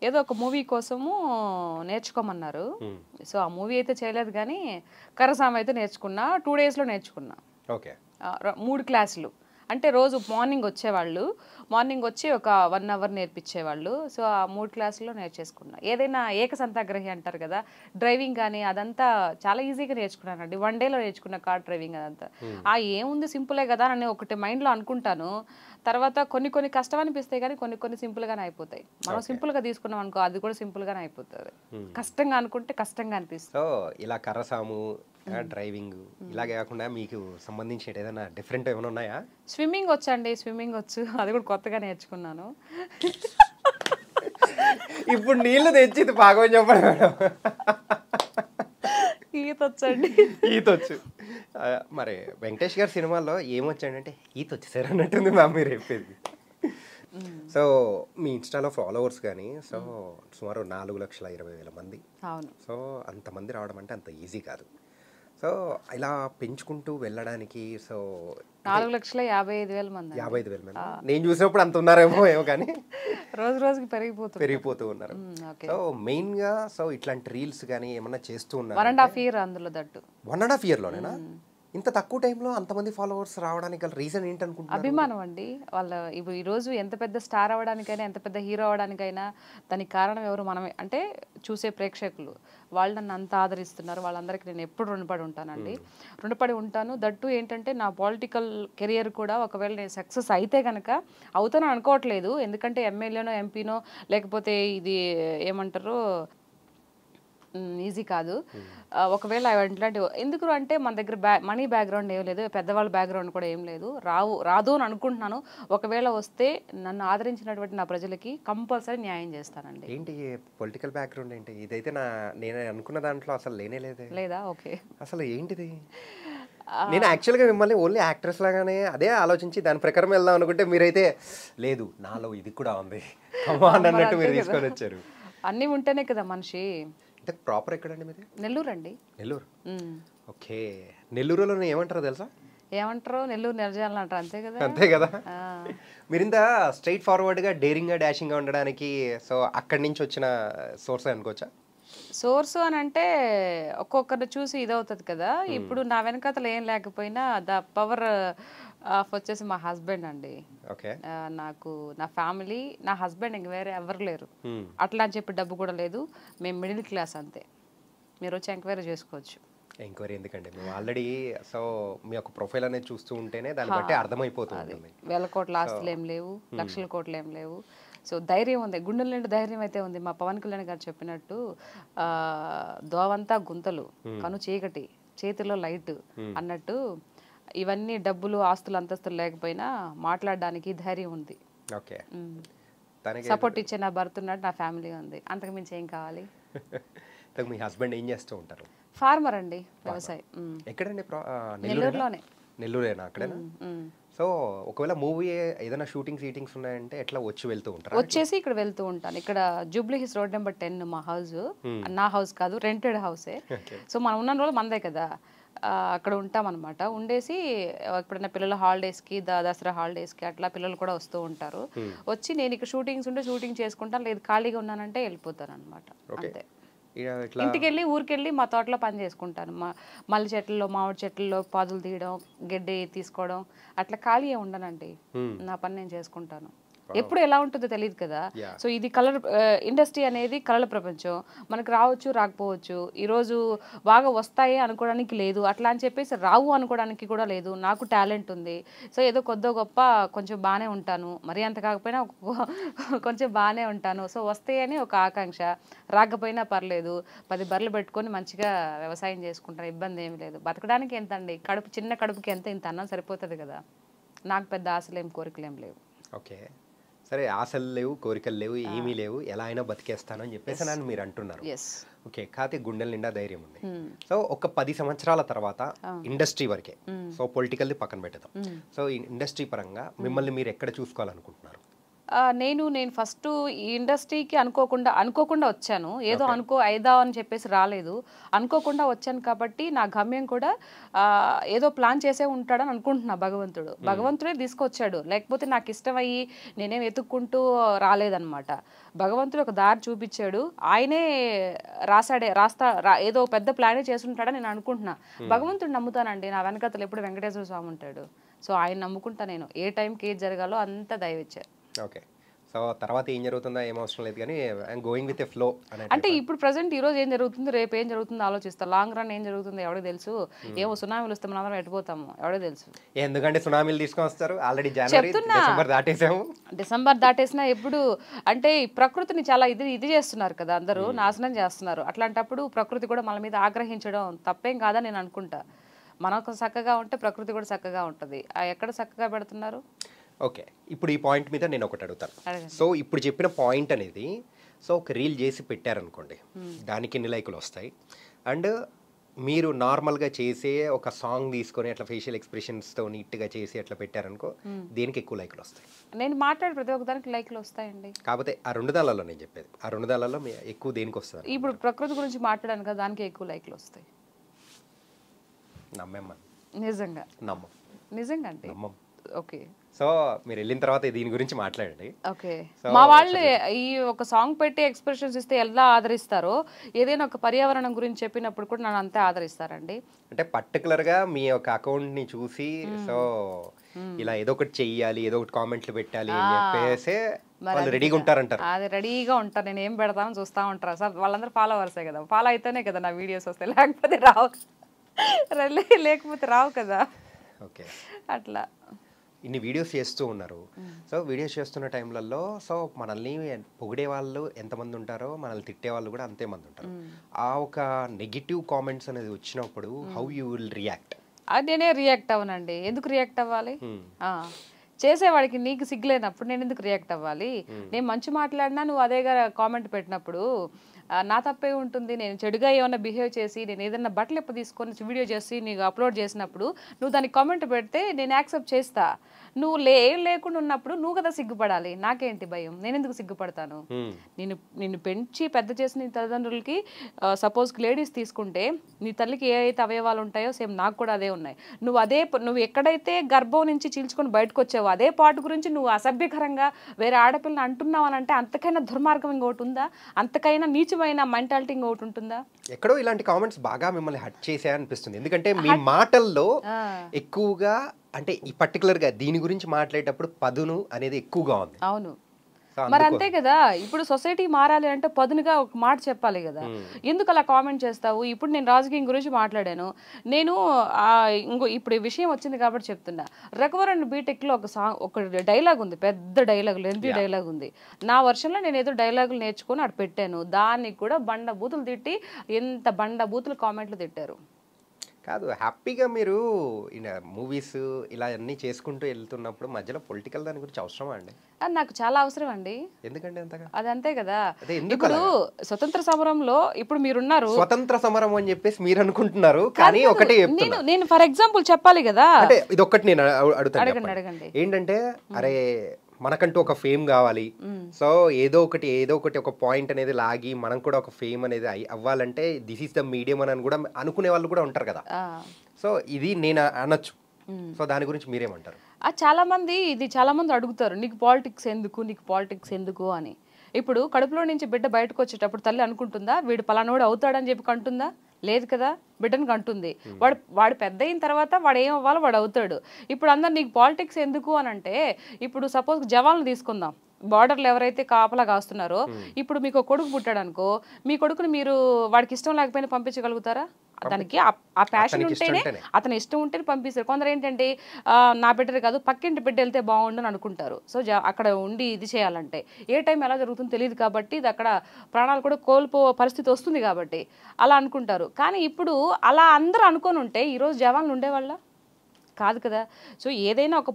ఏదో ఒక మూవీ కోసము నేర్చుకోమన్నారు. సో ఆ మూవీ అయితే చేయలేదు కానీ కర్రసాము అయితే నేర్చుకున్నా. 2 డేస్లో నేర్చుకున్నా. ఓకే. 3 క్లాసులు. అంటే రోజు మార్నింగ్ వచ్చేవాళ్ళు, మార్నింగ్ వచ్చి ఒక 1 అవర్ నేర్పించేవాళ్ళు. సో ఆ 3 క్లాసుల్లో నేర్చేసుకున్నా. ఏదైనా ఏకసంతాగ్రహి అంటారు కదా, డ్రైవింగ్ కానీ అదంతా చాలా ఈజీగా నేర్చుకున్నానండి. 1 డేలో నేర్చుకున్న కార్ డ్రైవింగ్ అదంతా. ఏముంది సింపులే కదా అని ఒకటి మైండ్లో అనుకుంటాను. తర్వాత కొన్ని కష్టం అనిపిస్తాయి కానీ కొన్ని సింపుల్గానే అయిపోతాయి. మనం సింపుల్గా తీసుకున్నాం అనుకో, అది కూడా సింపుల్గానే అయిపోతుంది. కష్టంగా అనుకుంటే కష్టంగా అనిపిస్తుంది. సో ఇలా కర్రసాము, డ్రైవింగ్ ఇలాగే కాకుండా మీకు సంబంధించిన ఏదైనా డిఫరెంట్ ఏమైనా ఉన్నాయా? స్విమ్మింగ్ వచ్చండి, స్విమ్మింగ్ వచ్చు, అది కూడా కొత్తగా నేర్చుకున్నాను. ఇప్పుడు నీళ్లు తెచ్చి బాగా చెప్పండి మేడం. ఈత వచ్చండి. ఈత వచ్చు. మరి వెంకటేష్ గారి సినిమాల్లో ఏమొచ్చాడంటే ఈత వచ్చేసారు అన్నట్టుంది మ్యామ్ మీరు చెప్పేది. సో మీ ఇన్స్టాలో ఫాలోవర్స్ కానీ సో సుమారు 4,20,000 మంది. అవును. సో అంతమంది రావడం అంటే అంత ఈజీ కాదు. సో ఇలా పెంచుకుంటూ వెళ్ళడానికి సో 4,55,000 మంది. 55,000 మంది. నేను చూసినప్పుడు అంత ఉన్నారేమో ఏమో కానీ రోజుకి పెరిగిపోతూ ఉన్నారు. సో మెయిన్ గా సో ఇట్లాంటి రీల్స్ కానీ ఏమన్నా చేస్తూ ఉన్నారు? 1.5 year అందులో దట్టు. 1.5 yearలోనేనా ఇంత తక్కువ టైంలో అంతమంది ఫాలోవర్స్ రావడానికి గల రీజన్ ఏంటనుకుంటున్నారు? అభిమానం అండి. వాళ్ళ ఇప్పుడు ఈరోజు ఎంత పెద్ద స్టార్ అవ్వడానికైనా, ఎంత పెద్ద హీరో అవ్వడానికైనా దానికి కారణం ఎవరు? మనమే. అంటే చూసే ప్రేక్షకులు వాళ్ళు నన్ను అంత ఆదరిస్తున్నారు. వాళ్ళందరికీ నేను ఎప్పుడు రుణపడి ఉంటానండి, రుణపడి ఉంటాను. దట్టు ఏంటంటే నా పొలిటికల్ కెరియర్ కూడా ఒకవేళ నేను సక్సెస్ అయితే కనుక, అవుతాను అనుకోవట్లేదు, ఎందుకంటే ఎమ్మెల్యేనో ఎంపీనో లేకపోతే ఇది ఏమంటారు ఈజీ కాదు. ఒకవేళ ఇట్లాంటి ఎందుకు అంటే మన దగ్గర మనీ బ్యాక్గ్రౌండ్ ఏం లేదు, పెద్దవాళ్ళ బ్యాక్గ్రౌండ్ కూడా ఏం లేదు, రాదు అని అనుకుంటున్నాను. ఒకవేళ వస్తే నన్ను ఆదరించినటువంటి నా ప్రజలకి కంపల్సరీ న్యాయం చేస్తానండి. ఏంటి పొలిటికల్ బ్యాక్గ్రౌండ్ ఏంటి? ఇదైతే నేను అనుకున్న దాంట్లో అసలు లేదా? ఓకే. అసలు ఏంటిది? నేను యాక్చువల్గా మిమ్మల్ని ఓన్లీ యాక్ట్రెస్ లాగానే అదే ఆలోచించి దాని ప్రకారం వెళ్దాం అనుకుంటే మీరైతే లేదు నాలో ఇది కూడా ఉంది అన్నట్టు మీరు తీసుకొని వచ్చారు. అన్నీ ఉంటేనే కదా మనిషి. అంటే ప్రాపర్ ఎక్కడండి మీది? నెల్లూరు అండి. నెల్లూరు. ఓకే. నెల్లూరులో ఏమంటారో తెలుసా? ఏమంటారు, నెల్లూరు నిర్జాలు అంటారు, అంతే కదా. అంతే కదా. ఆ. మీరింత స్ట్రైట్ ఫార్వర్డ్గా డేరింగ్గా డాషింగ్గా ఉండడానికి సో అక్కడి నుంచి వచ్చిన సోర్స్ అనుకోవచ్చా? సోర్సు అని అంటే ఒక్కొక్కరిని చూసి ఇదవుతుంది కదా. ఇప్పుడు నా వెనకాతలు ఏం లేకపోయినా ద పవర్ ఆఫ్ వచ్చేసి మా హస్బెండ్ అండి. ఓకే. నాకు నా ఫ్యామిలీ, నా హస్బెండ్ ఇంక వేరే ఎవరు లేరు. అట్లా అని చెప్పి డబ్బు కూడా లేదు. మేము మిడిల్ క్లాస్ అంతే. మీరు వచ్చి ఎంక్వైరీ చేసుకోవచ్చు. ఎంక్వైరీ ఎందుకండి, మేము ఆల్రెడీ సో మీ యొక్క ప్రొఫైల్ అనేది చూస్తూ ఉంటేనే దాన్ని బట్టి అర్థమైపోతుంది. వేల కోట్ల ఆస్తులు ఏం లేవు, లక్షల కోట్లు ఏం లేవు. సో ధైర్యం ఉంది, గుండెల నిండు ధైర్యం అయితే ఉంది. మా పవన్ కళ్యాణ్ గారు చెప్పినట్టు దోవంతా గుంతలు, కను చీకటి, చేతిలో లైట్ అన్నట్టు ఇవన్నీ డబ్బులు ఆస్తులు అంతస్తులు లేకపోయినా మాట్లాడడానికి ధైర్యం ఉంది. ఓకే. సపోర్ట్ ఇచ్చే నా భర్త ఉన్నాడు, నా ఫ్యామిలీ ఉంది, అంతకు మించి ఏం కావాలి. మీ హస్బెండ్ ఏం చేస్తూ ఉంటారు? ఫార్మర్ అండి, వ్యవసాయం. ఎక్కడండి? నెల్లూరులోనే. నెల్లూరేనా? అక్కడేనా? సో ఒకవేళ మూవీ ఏదైనా షూటింగ్స్ ఉన్నాయంటే ఎట్లా వచ్చి వెళ్తూ ఉంటారు? వచ్చేసి ఇక్కడ వెళ్తూ ఉంటాను. ఇక్కడ జూబ్లీ హిల్స్ రోడ్ నెంబర్ 10 మా హౌస్. నా హౌస్ కాదు, రెంటెడ్ హౌసే. సో మనం ఉన్న రోజులు మనదే కదా, అక్కడ ఉంటాం అనమాట. ఉండేసి ఎప్పుడైనా పిల్లల హాలిడేస్కి, దసరా హాలిడేస్కి అట్లా పిల్లలు కూడా వస్తూ ఉంటారు. వచ్చి నేను ఇక్కడ షూటింగ్స్ ఉంటే షూటింగ్ చేసుకుంటాను, లేదు ఖాళీగా ఉన్నానంటే వెళ్ళిపోతాను అనమాట. అంతే. ఇంటికి వెళ్ళి ఊరికెళ్ళి మా తోటలో పని చేసుకుంటాను. మల్లి చెట్లలో, మామిడి చెట్లలో పాదులు తీయడం, గడ్డి తీసుకోవడం, అట్లా ఖాళీ ఉండనండి. నా పని నేను చేసుకుంటాను. ఎప్పుడు ఎలా ఉంటుందో తెలియదు కదా. సో ఇది కలర్ ఇండస్ట్రీ అనేది కళల ప్రపంచం. మనకు రావచ్చు, రాకపోవచ్చు. ఈరోజు బాగా వస్తాయి అనుకోవడానికి లేదు, అట్లా అని చెప్పేసి రావు అనుకోవడానికి కూడా లేదు. నాకు టాలెంట్ ఉంది. సో ఏదో కొద్దో గొప్ప కొంచెం బాగానే ఉంటాను, మరీ అంత కాకపోయినా కొంచెం బాగానే ఉంటాను. సో వస్తాయని ఒక ఆకాంక్ష, రాకపోయినా పర్లేదు, 10 బర్రెలు పెట్టుకొని మంచిగా వ్యవసాయం చేసుకుంటాను, ఇబ్బంది ఏమి లేదు. బతకడానికి ఎంత అండి, చిన్న కడుపుకి ఇంత అన్నం సరిపోతుంది కదా. నాకు పెద్ద ఆశలేం కోరికలేం లేవు. ఓకే. సరే, ఆశలు లేవు, కోరికలు లేవు, ఏమీ లేవు, ఎలా అయినా బతికేస్తాను అని చెప్పేసి నన్ను మీరు అంటున్నారు. ఓకే. కాకపోతే గుండెల నిండా ధైర్యం ఉంది. సో ఒక 10 సంవత్సరాల తర్వాత ఇండస్ట్రీ వరకే, సో పొలిటికల్ది పక్కన పెడదాం. సో ఈ ఇండస్ట్రీ పరంగా మిమ్మల్ని మీరు ఎక్కడ చూసుకోవాలనుకుంటున్నారు? నేను ఫస్ట్ ఈ ఇండస్ట్రీకి అనుకోకుండా వచ్చాను. ఏదో అయిదా అని చెప్పేసి రాలేదు, అనుకోకుండా వచ్చాను. కాబట్టి నా గమ్యం కూడా ఏదో ప్లాన్ చేసే ఉంటాడని అనుకుంటున్నా. భగవంతుడే తీసుకొచ్చాడు, లేకపోతే నాకు ఇష్టమయ్యి నేనేం వెతుక్కుంటూ రాలేదన్నమాట. భగవంతుడు ఒక దారి చూపించాడు, ఆయనే ఏదో పెద్ద ప్లానే చేసుంటాడని నేను అనుకుంటున్నా. భగవంతుడు నమ్ముతానండి, నా వెనకతలు ఎప్పుడు వెంకటేశ్వర స్వామి ఉంటాడు. సో ఆయన నమ్ముకుంటా నేను. ఏ టైంకి ఏది జరగాలో అంతా దయవిచ్చారు. ఓకే. సో తర్వాత ఏం జరుగుతుందో ఏం అవసరం లేదు, కానీ I'm going with a flow అంటే ఇప్పుడు ప్రజెంట్ ఈ రోజు ఏం జరుగుతుంది, రేపు ఏం జరుగుతుందో ఆలోచిస్తా. లాంగ్ రన్ ఏం జరుగుతుందో ఎవరికి తెలుసు. ఏమో సునామీలు వస్తే మనం ఎట్టిపోతాము ఎవరికి తెలుసు. ఎందుకంటే సునామీలు తీసుకొని వస్తారు. ఆల్రెడీ డిసెంబర్ దాటేసినా ఎప్పుడు అంటే ప్రకృతిని చాలా ఇది చేస్తున్నారు కదా, అందరూ నాశనం చేస్తున్నారు. అట్లాంటప్పుడు ప్రకృతి కూడా మన మీద ఆగ్రహించడం తప్పేం కాదని నేను అనుకుంటా. మనకు చక్కగా ఉంటే ప్రకృతి కూడా చక్కగా ఉంటుంది. ఎక్కడ చక్కగా పెడుతున్నారు? ఓకే. ఇప్పుడు ఈ పాయింట్ మీద నేను ఒకటి అడుగుతాను. సో ఇప్పుడు చెప్పిన పాయింట్ అనేది, సో ఒక రీల్ చేసి పెట్టారనుకోండి, దానికి ఎన్ని లైకులు వస్తాయి? అండ్ మీరు నార్మల్గా చేసే ఒక సాంగ్ తీసుకొని అట్లా ఫేషియల్ ఎక్స్ప్రెషన్స్తో నీట్గా చేసి అట్లా పెట్టారనుకో, దేనికి ఎక్కువ లైకులు వస్తాయి? నేను మాట్లాడే ప్రతి ఒక్కదానికి లైకులు వస్తాయండి. కాకపోతే ఆ 2 దాలలో నేను చెప్పేది, ఆ 2 దాలలో ఎక్కువ దేనికి వస్తుంది? ఇప్పుడు ప్రకృతి గురించి మాట్లాడాను కదా, దానికి ఎక్కువ లైకులు వస్తాయి. నమ్మేమ్మా? నిజంగా నమ్మం. నిజంగా అంటే నమ్మం. ఓకే. సో మీరు వెళ్ళిన తర్వాత దీని గురించి మాట్లాడండి. ఓకే. మా వాళ్ళు ఈ ఒక సాంగ్ పెట్టి ఎక్స్ప్రెషన్స్ ఇస్తే ఎలా ఆదరిస్తారో, ఏదైనా ఒక పర్యావరణం గురించి చెప్పినప్పుడు కూడా నన్ను అంతే ఆదరిస్తారండి. అంటే పర్టికులర్గా మీ యొక్క అకౌంట్ని చూసి సో ఇలా ఏదో ఒకటి చెయ్యాలి, ఏదో ఒకటి కామెంట్లు పెట్టాలి అని చెప్పేసి వాళ్ళు రెడీగా ఉంటారంటారు. అది రెడీగా ఉంటారు, నేను ఏం పెడతానో చూస్తూ ఉంటారు. సార్ వాళ్ళందరూ ఫాలోవర్సే కదా, ఫాలో అయితేనే కదా నా వీడియోస్ వస్తాయి, లేకపోతే రావు కదా. ఓకే. అట్లా ఇన్ని వీడియోస్ చేస్తూ ఉన్నారు. సో వీడియోస్ చేస్తున్న టైంలలో సో మనల్ని పొగిడే వాళ్ళు ఎంతమంది ఉంటారో, మనల్ని తిట్టే వాళ్ళు కూడా అంతే మంది ఉంటారు. ఆ ఒక నెగిటివ్ కామెంట్స్ అనేది వచ్చినప్పుడు హౌ యూ విల్ రియాక్ట్? నేనే రియాక్ట్ అవ్వనండి. ఎందుకు రియాక్ట్ అవ్వాలి? చేసేవాడికి నీకు సిగ్గులేనప్పుడు నేను ఎందుకు రియాక్ట్ అవ్వాలి? నేను మంచి మాట్లాడినా నువ్వు అదేగా కామెంట్ పెట్టినప్పుడు నా తప్పే ఉంటుంది, నేను చెడుగా ఏమైనా బిహేవ్ చేసి నేను ఏదైనా బట్టలు ఎప్పు తీసుకొని వీడియో చేసి నీకు అప్లోడ్ చేసినప్పుడు నువ్వు దానికి కామెంట్ పెడితే నేను యాక్సెప్ట్ చేస్తా. నువ్వు ఏం లేకుండా ఉన్నప్పుడు నువ్వు కదా సిగ్గుపడాలి, నాకేంటి భయం, నేను ఎందుకు సిగ్గుపడతాను? నిన్ను పెంచి పెద్ద చేసిన నీ తల్లిదండ్రులకి సపోజ్ లేడీస్ తీసుకుంటే నీ తల్లికి ఏ అయితే అవయవాలు ఉంటాయో సేమ్ నాకు కూడా అదే ఉన్నాయి. నువ్వు ఎక్కడైతే గర్భం నుంచి చీల్చుకొని బయటకు వచ్చావో అదే పాటు గురించి నువ్వు అసభ్యకరంగా వేరే ఆడపిల్లని అంటున్నావు అని అంటే అంతకైనా దుర్మార్గం ఇంకోటి ఉందా? అంతకైనా నీచమైన మెంటాలిటీ ఇంకోటి ఉంటుందా? ఎక్కడో ఇలాంటి కామెంట్స్ బాగా మిమ్మల్ని హట్ చేసే అనిపిస్తుంది. ఎందుకంటే మీ మాటల్లో ఎక్కువగా అంటే ఈ పర్టికులర్ గా దీని గురించి మాట్లాడేటప్పుడు పదును అనేది ఎక్కువగా ఉంది. అవును, మరి అంతే కదా. ఇప్పుడు సొసైటీ మారాలి అంటే పదునుగా ఒక మాట చెప్పాలి కదా. ఎందుకు అలా కామెంట్ చేస్తావు? ఇప్పుడు నేను రాజకీయం గురించి మాట్లాడాను, నేను ఇప్పుడు ఈ విషయం వచ్చింది కాబట్టి చెప్తున్నా. రఘువరన్ బీటెక్ లో ఒక డైలాగ్ ఉంది, పెద్ద డైలాగ్, లెంతీ డైలాగ్ ఉంది. నా వర్షంలో నేను ఏదో డైలాగులు నేర్చుకొని అటు పెట్టాను, దానికి కూడా బండ బూతులు తిట్టి ఎంత బండ బూతులు కామెంట్లు తిట్టారు. కాదు, హ్యాపీగా మీరు మూవీస్ ఇలా అన్నీ చేసుకుంటూ వెళ్తున్నప్పుడు మధ్యలో పొలిటికల్ దాని గురించి అవసరమా అండి? అది నాకు చాలా అవసరం అండి. ఎందుకంటే అంతగా అది అంతే కదా. ఇప్పుడు స్వతంత్ర సమరంలో ఇప్పుడు మీరున్నారు, స్వతంత్ర సమరం అని చెప్పేసి మీరు అనుకుంటున్నారు, కానీ ఒకటే నేను ఫర్ ఎగ్జాంపుల్ చెప్పాలి కదా. అంటే ఇది ఒక్కటి నేను అడుగుతాను, అడగండి. ఏంటంటే అరే మనకంటూ ఒక ఫేమ్ కావాలి, సో ఏదో ఒకటి ఒక పాయింట్ అనేది లాగి మనం కూడా ఒక ఫేమ్ అనేది అవ్వాలంటే దిస్ ఈస్ ద మీడియం అని కూడా అనుకునే వాళ్ళు కూడా ఉంటారు కదా. సో ఇది నేను అనొచ్చు. సో దాని గురించి మీరేమంటారు? చాలా మంది అడుగుతారు, నీకు పాలిటిక్స్ ఎందుకు అని. ఇప్పుడు కడుపులో నుంచి బిడ్డ బయటకు వచ్చేటప్పుడు తల్లి అనుకుంటుందా వీడు పలానోడు అవుతాడని చెప్పి కంటుందా? లేదు కదా, బిడ్డను కంటుంది. వాడు పెద్ద అయిన తర్వాత వాడు ఏం అవ్వాలో వాడు అవుతాడు. ఇప్పుడు అందరు నీకు పాలిటిక్స్ ఎందుకు అని అంటే, ఇప్పుడు సపోజ్ జవాన్లు తీసుకుందాం, బార్డర్లు ఎవరైతే కాపలా కాస్తున్నారో, ఇప్పుడు మీకు కొడుకు పుట్టాడు అనుకో, మీ కొడుకుని మీరు వాడికి ఇష్టం లేకపోయినా పంపించగలుగుతారా? దానికి ఆ ప్యాషన్ ఉంటేనే, అతని ఇష్టం ఉంటేనే పంపిస్తారు. కొందరు ఏంటంటే నా బిడ్డలు కాదు పక్కింటి బిడ్డ వెళ్తే బాగుండు అని అనుకుంటారు. సో అక్కడ ఉండి ఇది చేయాలంటే ఏ టైం ఎలా జరుగుతుందో తెలియదు కాబట్టి ఇది అక్కడ ప్రాణాలు కూడా పరిస్థితి వస్తుంది కాబట్టి అలా అనుకుంటారు. కానీ ఇప్పుడు అలా అందరూ అనుకొని ఉంటే ఈరోజు జవాన్లు ఉండేవాళ్ళ కాదు కదా. సో ఏదైనా ఒక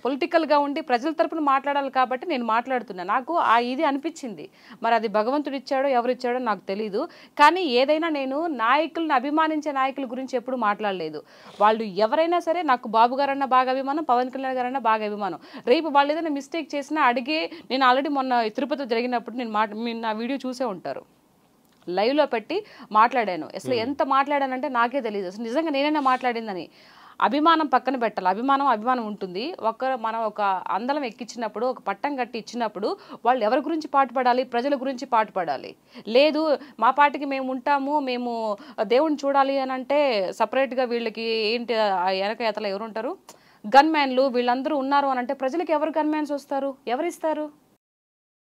పొలిటికల్గా ఉండి ప్రజల తరపున మాట్లాడాలి కాబట్టి నేను మాట్లాడుతున్నా. నాకు ఇది అనిపించింది. మరి అది భగవంతుడు ఇచ్చాడో ఎవరిచ్చాడో నాకు తెలీదు. కానీ ఏదైనా నేను నాయకులను అభిమానించే నాయకుల గురించి ఎప్పుడు మాట్లాడలేదు. వాళ్ళు ఎవరైనా సరే నాకు బాబు గారన్నా బాగా అభిమానం, పవన్ కళ్యాణ్ గారన్నా బాగా అభిమానం. రేపు వాళ్ళు ఏదైనా మిస్టేక్ చేసినా అడిగే, నేను ఆల్రెడీ మొన్న తిరుపతిలో జరిగినప్పుడు మీరు నా వీడియో చూసే ఉంటారు, లైవ్లో పెట్టి మాట్లాడాను. అసలు ఎంత మాట్లాడానంటే నాకే తెలియదు అసలు నిజంగా నేనైనా మాట్లాడిందని. అభిమానం పక్కన పెట్టాలి, అభిమానం ఉంటుంది. మనం ఒక అందలం ఎక్కించినప్పుడు, ఒక పట్టం కట్టి ఇచ్చినప్పుడు వాళ్ళు ఎవరి గురించి పాటుపడాలి? ప్రజల గురించి పాటుపడాలి. లేదు మా పాటికి మేము ఉంటాము, మేము దేవుణ్ణి చూడాలి అని అంటే సపరేట్గా వీళ్ళకి ఏంటి వెనక ఎతల ఎవరు ఉంటారు, గన్ మ్యాన్లు వీళ్ళందరూ ఉన్నారు అని అంటే ప్రజలకు ఎవరు గన్ మ్యాన్స్ వస్తారు, ఎవరిస్తారు?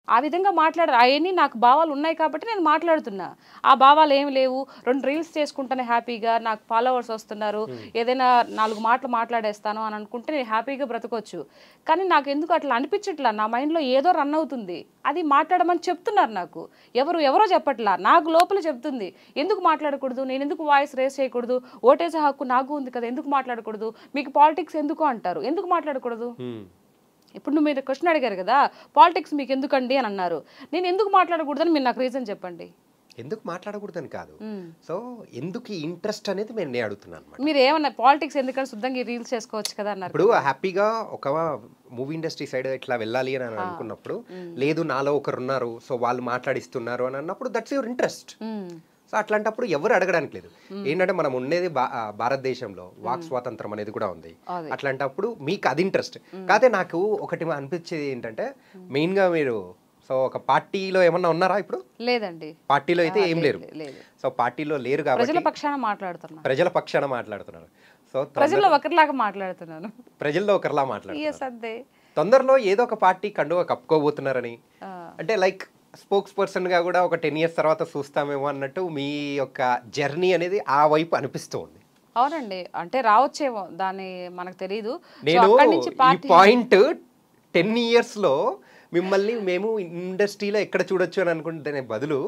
ఆ విధంగా అవన్నీ నాకు భావాలు ఉన్నాయి కాబట్టి నేను మాట్లాడుతున్నా. ఆ భావాలు ఏమి లేవు, 2 రీల్స్ చేసుకుంటానే హ్యాపీగా నాకు ఫాలోవర్స్ వస్తున్నారు, ఏదైనా 4 మాటలు మాట్లాడేస్తాను అని అనుకుంటే నేను హ్యాపీగా బ్రతకొచ్చు. కానీ నాకు ఎందుకు అట్లా అనిపించట్లా, నా మైండ్లో ఏదో రన్ అవుతుంది. అది మాట్లాడమని చెప్తున్నారు నాకు, ఎవరో చెప్పట్లా, నాకు లోపల చెప్తుంది. ఎందుకు మాట్లాడకూడదు, నేను ఎందుకు వాయిస్ రేస్ చేయకూడదు, ఓటేసే హక్కు నాకు ఉంది కదా, ఎందుకు మాట్లాడకూడదు, మీకు పాలిటిక్స్ ఎందుకు అంటారు, ఎందుకు మాట్లాడకూడదు? ఇప్పుడు మీరు క్వశ్చన్ అడిగారు కదా, పాలిటిక్స్ మీకు ఎందుకండి అని అన్నారు. నేను ఎందుకు మాట్లాడకూడదని మీరు నాకు రీజన్ చెప్పండి. ఎందుకు మాట్లాడకూడదని కాదు, సో ఎందుకు ఇంట్రెస్ట్ అనేది నేను అడుగుతున్నాను. మీరు ఏమన్నా పాలిటిక్స్ ఎందుకంటే శుద్ధంగా రీల్స్ చేసుకోవచ్చు కదా అన్నారు. ఇప్పుడు హ్యాపీగా ఒక మూవీ ఇండస్ట్రీ సైడ్ ఇట్లా వెళ్ళాలి అని అనుకున్నప్పుడు, లేదు నాలో ఒకరు ఉన్నారు సో వాళ్ళు మాట్లాడిస్తున్నారు అని అన్నప్పుడు దట్స్ యువర్ ఇంట్రెస్ట్. సో అట్లాంటప్పుడు ఎవరు అడగడానికి లేదు. ఏంటంటే మనం ఉండేది భారతదేశంలో వాక్ స్వాతంత్రం అనేది కూడా ఉంది. అట్లాంటప్పుడు మీకు అది ఇంట్రెస్ట్ కాదే. నాకు ఒకటి అనిపించేది ఏంటంటే, మెయిన్ గా మీరు సో ఒక పార్టీలో ఏమన్నా ఉన్నారా? ఇప్పుడు లేదండి, పార్టీలో అయితే ఏం లేరు. సో పార్టీలో లేరు కాబట్టి ప్రజల పక్షాన మాట్లాడుతున్నారు. సో ప్రజల్లో ఒకరిలాగా మాట్లాడుతున్నారు. తొందరలో ఏదో ఒక పార్టీ కండువా కప్పుకోబోతున్నారని, అంటే లైక్ స్పోక్స్ పర్సన్ గా కూడా ఒక 10 years తర్వాత చూస్తామేమో అన్నట్టు మీ యొక్క జర్నీ అనేది ఆ వైపు అనిపిస్తూ ఉంది. అవునండి, అంటే రావచ్చేమో, దాన్ని మనకు తెలియదు. నేను ఈ పాయింట్ 10 years లో మిమ్మల్ని మేము ఇండస్ట్రీలో ఎక్కడ చూడొచ్చు అని అనుకుంటే బదులు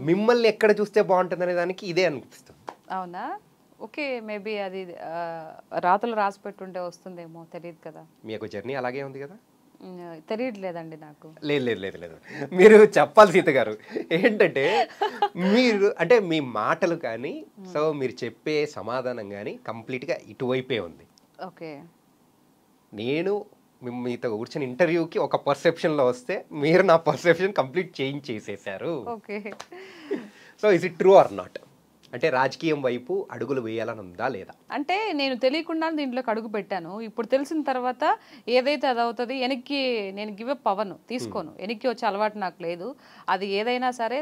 మిమ్మల్ని ఎక్కడ చూస్తే బాగుంటుంది అనే దానికి ఇదే అనిపిస్తుంది. అవునా? ఓకే, మేబీ అది రాతలు రాసి పెట్టుంటే వస్తుందేమో, తెలియదు కదా. మీ యొక్క జర్నీ అలాగే ఉంది కదా. తెలియట్లేదండి నాకు. లేదు లేదు లేదు లేదు మీరు చెప్పాలి సీత గారు. ఏంటంటే మీరు అంటే మీ మాటలు కానీ సో మీరు చెప్పే సమాధానం కానీ కంప్లీట్గా ఇటువైపే ఉంది. ఓకే. నేను మీతో కూర్చొని ఇంటర్వ్యూకి ఒక పర్సెప్షన్లో వస్తే మీరు నా పర్సెప్షన్ కంప్లీట్ చేంజ్ చేసేసారు. Okay. So is it true or not? అంటే రాజకీయం వైపు అడుగులు వేయాలని ఉందా లేదా? అంటే నేను తెలియకుండా దీంట్లోకి అడుగు పెట్టాను. ఇప్పుడు తెలిసిన తర్వాత ఏదైతే అది అవుతుంది. వెనక్కి నేను గివప్ అవ్వను, తీసుకోను. వెనక్కి వచ్చే అలవాటు నాకు లేదు. అది ఏదైనా సరే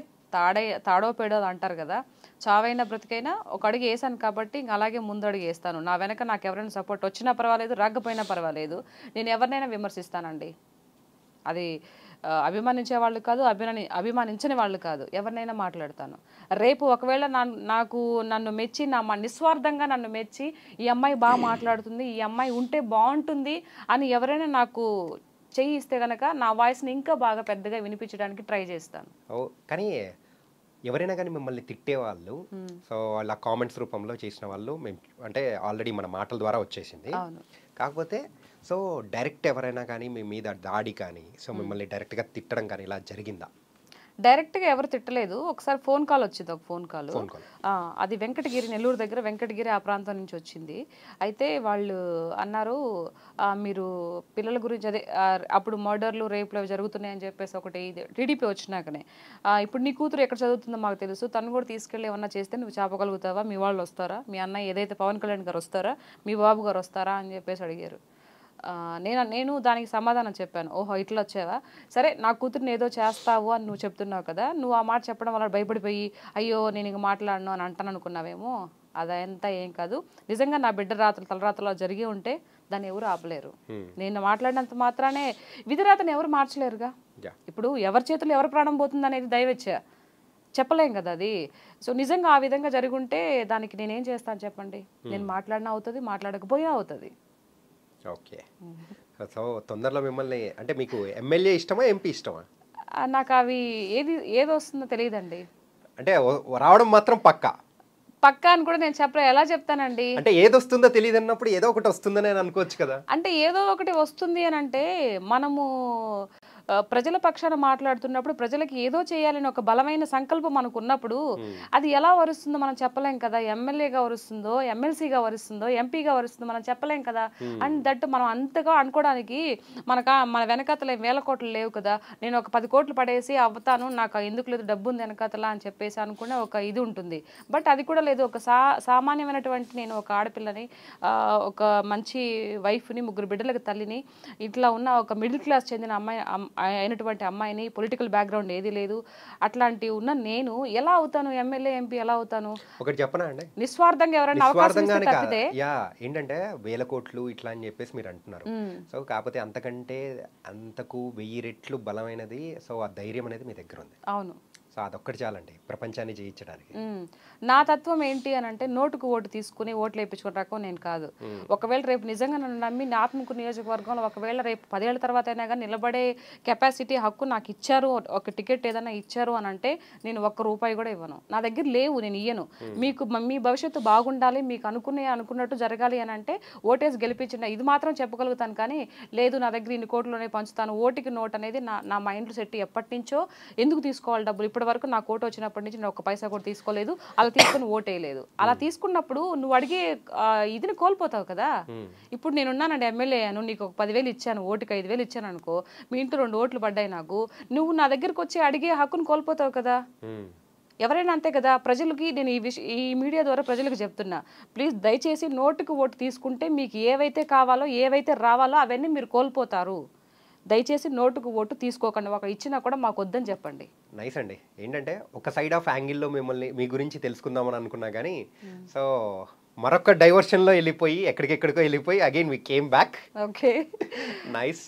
తాడో పేడో అంటారు కదా, చావైనా బ్రతికైనా ఒక అడుగు వేసాను కాబట్టి ఇంక అలాగే ముందు అడుగు వేస్తాను. నా వెనక నాకు ఎవరైనా సపోర్ట్ వచ్చినా పర్వాలేదు, రాకపోయినా పర్వాలేదు, నేను ఎవరినైనా విమర్శిస్తానండి. అది అభిమానించే వాళ్ళు కాదు, అభిమానించని వాళ్ళు కాదు, ఎవరినైనా మాట్లాడతాను. రేపు ఒకవేళ నన్ను మెచ్చి నిస్వార్థంగా నన్ను మెచ్చి ఈ అమ్మాయి బాగా మాట్లాడుతుంది, ఈ అమ్మాయి ఉంటే బాగుంటుంది అని ఎవరైనా నాకు చెయ్యి ఇస్తే కనుక నా వాయిస్ని ఇంకా బాగా పెద్దగా వినిపించడానికి ట్రై చేస్తాను. కానీ ఎవరైనా కానీ మిమ్మల్ని తిట్టేవాళ్ళు సో వాళ్ళ కామెంట్స్ రూపంలో చేసిన వాళ్ళు మేము అంటే ఆల్రెడీ మన మాటల ద్వారా వచ్చేసింది. కాకపోతే సో డైరెక్ట్ ఎవరైనా కానీ మీ మీద దాడి కానీ సో మిమ్మల్ని డైరెక్ట్గా తిట్టడం కానీ ఇలా జరిగిందా? డైరెక్ట్గా ఎవరు తిట్టలేదు. ఒకసారి ఫోన్ కాల్ వచ్చింది, ఒక ఫోన్ కాల్. అది వెంకటగిరి, నెల్లూరు దగ్గర వెంకటగిరి ఆ ప్రాంతం నుంచి వచ్చింది. అయితే వాళ్ళు అన్నారు, మీరు పిల్లల గురించి అదే అప్పుడు మర్డర్లు రేపులు అవి జరుగుతున్నాయని చెప్పేసి ఒకటి టీడీపీ వచ్చినాకనే, ఇప్పుడు నీ కూతురు ఎక్కడ చదువుతుందో మాకు తెలుసు, తను కూడా తీసుకెళ్ళి ఏమన్నా చేస్తే నువ్వు చెప్పగలుగుతావా, మీ వాళ్ళు వస్తారా, మీ అన్నయ్య ఏదైతే పవన్ కళ్యాణ్ గారు వస్తారా, మీ బాబు గారు వస్తారా అని చెప్పేసి అడిగారు. నేను దానికి సమాధానం చెప్పాను. ఓహో ఇట్లా వచ్చావా, సరే నా కూతుర్ని ఏదో చేస్తావు అని నువ్వు చెప్తున్నావు కదా, నువ్వు ఆ మాట చెప్పడం వల్ల భయపడిపోయి అయ్యో నేను ఇంక మాట్లాడను అని అంటాను అనుకున్నావేమో, అదంతా ఏం కాదు. నిజంగా నా బిడ్డ తలరాత్రలో జరిగి ఉంటే దాన్ని ఎవరు ఆపలేరు. నేను మాట్లాడినంత మాత్రానే విధిరాతను ఎవరు మార్చలేరుగా. ఇప్పుడు ఎవరి చేతుల్లో ఎవరి ప్రాణం పోతుంది అనేది దైవేచ్ఛ, చెప్పలేం కదా అది. సో నిజంగా ఆ విధంగా జరిగి ఉంటే దానికి నేనేం చేస్తాను చెప్పండి. నేను మాట్లాడినా అవుతుంది, మాట్లాడకపోయినా అవుతుంది. ఓకే. సో తొందరలో మిమ్మల్ని అంటే మీకు ఎమ్మెల్యే ఇష్టమా, ఎంపీ ఇష్టమా? నాకు అవి ఏది వస్తుందో తెలియదండి. అంటే రావడం మాత్రం పక్కా అని కూడా నేను ఎలా చెప్తానండి. అంటే ఏది వస్తుందో తెలియదు అన్నప్పుడు ఏదో ఒకటి వస్తుందని అనుకోవచ్చు కదా. అంటే ఏదో ఒకటి వస్తుంది అని అంటే మనము ప్రజల పక్షాన మాట్లాడుతున్నప్పుడు ప్రజలకి ఏదో చేయాలని ఒక బలమైన సంకల్పం మనకు ఉన్నప్పుడు అది ఎలా వరుస్తుందో మనం చెప్పలేం కదా. ఎమ్మెల్యేగా వరుస్తుందో, ఎమ్మెల్సీగా వరుస్తుందో, ఎంపీగా వరుస్తుందో మనం చెప్పలేం కదా. అండ్ దట్ మనం అంతగా అనుకోవడానికి మన వెనకాతల వేల కోట్లు లేవు కదా. నేను ఒక 10 కోట్లు పడేసి అవ్వతాను, నాకు ఎందుకు లేదు, డబ్బు ఉంది వెనకాతల అని చెప్పేసి అనుకునే ఒక ఇది ఉంటుంది. బట్ అది కూడా లేదు. ఒక సామాన్యమైనటువంటి నేను ఒక ఆడపిల్లని, ఒక మంచి వైఫ్ని, 3 బిడ్డలకు తల్లిని, ఇట్లా ఉన్న ఒక మిడిల్ క్లాస్ చెందిన అయినటువంటి అమ్మాయిని, పొలిటికల్ బ్యాక్గ్రౌండ్ ఏది లేదు, అట్లాంటివి ఉన్న నేను ఎలా అవుతాను ఎమ్మెల్యే, ఎంపీ ఎలా అవుతాను? ఒకటి చెప్పనా అండి, నిస్వార్థంగా ఎవరైనా అవకాశం ఇస్తే తప్పితే. ఏంటంటే 1000 కోట్లు ఇట్లా అని చెప్పేసి మీరు అంటున్నారు. సో కాకపోతే అంతకంటే అంతకు 1000 రెట్లు బలమైనది సో ఆ ధైర్యం అనేది మీ దగ్గర ఉంది. అవును. సో అదొక్కటి చాలండి ప్రపంచాన్ని జయించడానికి. నా తత్వం ఏంటి అని అంటే నోటుకు ఓటు తీసుకుని ఓట్లు వేయించుకునే రకం నేను కాదు. ఒకవేళ రేపు నిజంగా నన్ను నమ్మి ఆత్మకూరు నియోజకవర్గంలో ఒకవేళ రేపు 10 ఏళ్ల తర్వాత అయినా కానీ నిలబడే కెపాసిటీ, హక్కు నాకు ఇచ్చారు, ఒక టికెట్ ఏదైనా ఇచ్చారు అని అంటే నేను ₹1 కూడా ఇవ్వను. నా దగ్గర లేవు, నేను ఇయ్యను. మీకు మీ భవిష్యత్తు బాగుండాలి, మీకు అనుకున్నట్టు జరగాలి అని అంటే ఓటేసి గెలిపించిన ఇది మాత్రం చెప్పగలుగుతాను. కానీ లేదు నా దగ్గర ఇన్ని కోట్లునే పంచుతాను, ఓటుకి నోట్ అనేది నా మైండ్లో సెట్ ఎప్పటి నుంచో. ఎందుకు తీసుకోవాలి డబ్బులు? ఇప్పటి వరకు నాకు ఓటు వచ్చినప్పటి నుంచి నేను 1 పైసా కూడా తీసుకోలేదు, అలా తీసుకుని ఓటేయలేదు. అలా తీసుకున్నప్పుడు నువ్వు అడిగే ఇదిని కోల్పోతావు కదా. ఇప్పుడు నేనున్నానండి, ఎమ్మెల్యే అయ్యాను, నీకు ఒక 10,000 ఇచ్చాను, ఓటుకి 5,000 ఇచ్చాను అనుకో, మీ ఇంట్లో 2 ఓట్లు పడ్డాయి నాకు, నువ్వు నా దగ్గరకు వచ్చి అడిగే హక్కును కోల్పోతావు కదా. ఎవరైనా అంతే కదా. ప్రజలకి నేను ఈ మీడియా ద్వారా ప్రజలకు చెప్తున్నా, ప్లీజ్ దయచేసి నోటుకు ఓటు తీసుకుంటే మీకు ఏవైతే కావాలో, ఏవైతే రావాలో అవన్నీ మీరు కోల్పోతారు. దయచేసి నోటుకు ఓటు తీసుకోకండి. ఒక ఇచ్చినా కూడా మాకు వద్దని చెప్పండి. నైస్ అండి. ఏంటంటే ఒక సైడ్ ఆఫ్ యాంగిల్లో మిమ్మల్ని మీ గురించి తెలుసుకుందామని అనుకున్నా కానీ సో మరొక డైవర్షన్లో వెళ్ళిపోయి ఎక్కడికెక్కడికో వెళ్ళిపోయి again we came back. Okay, nice.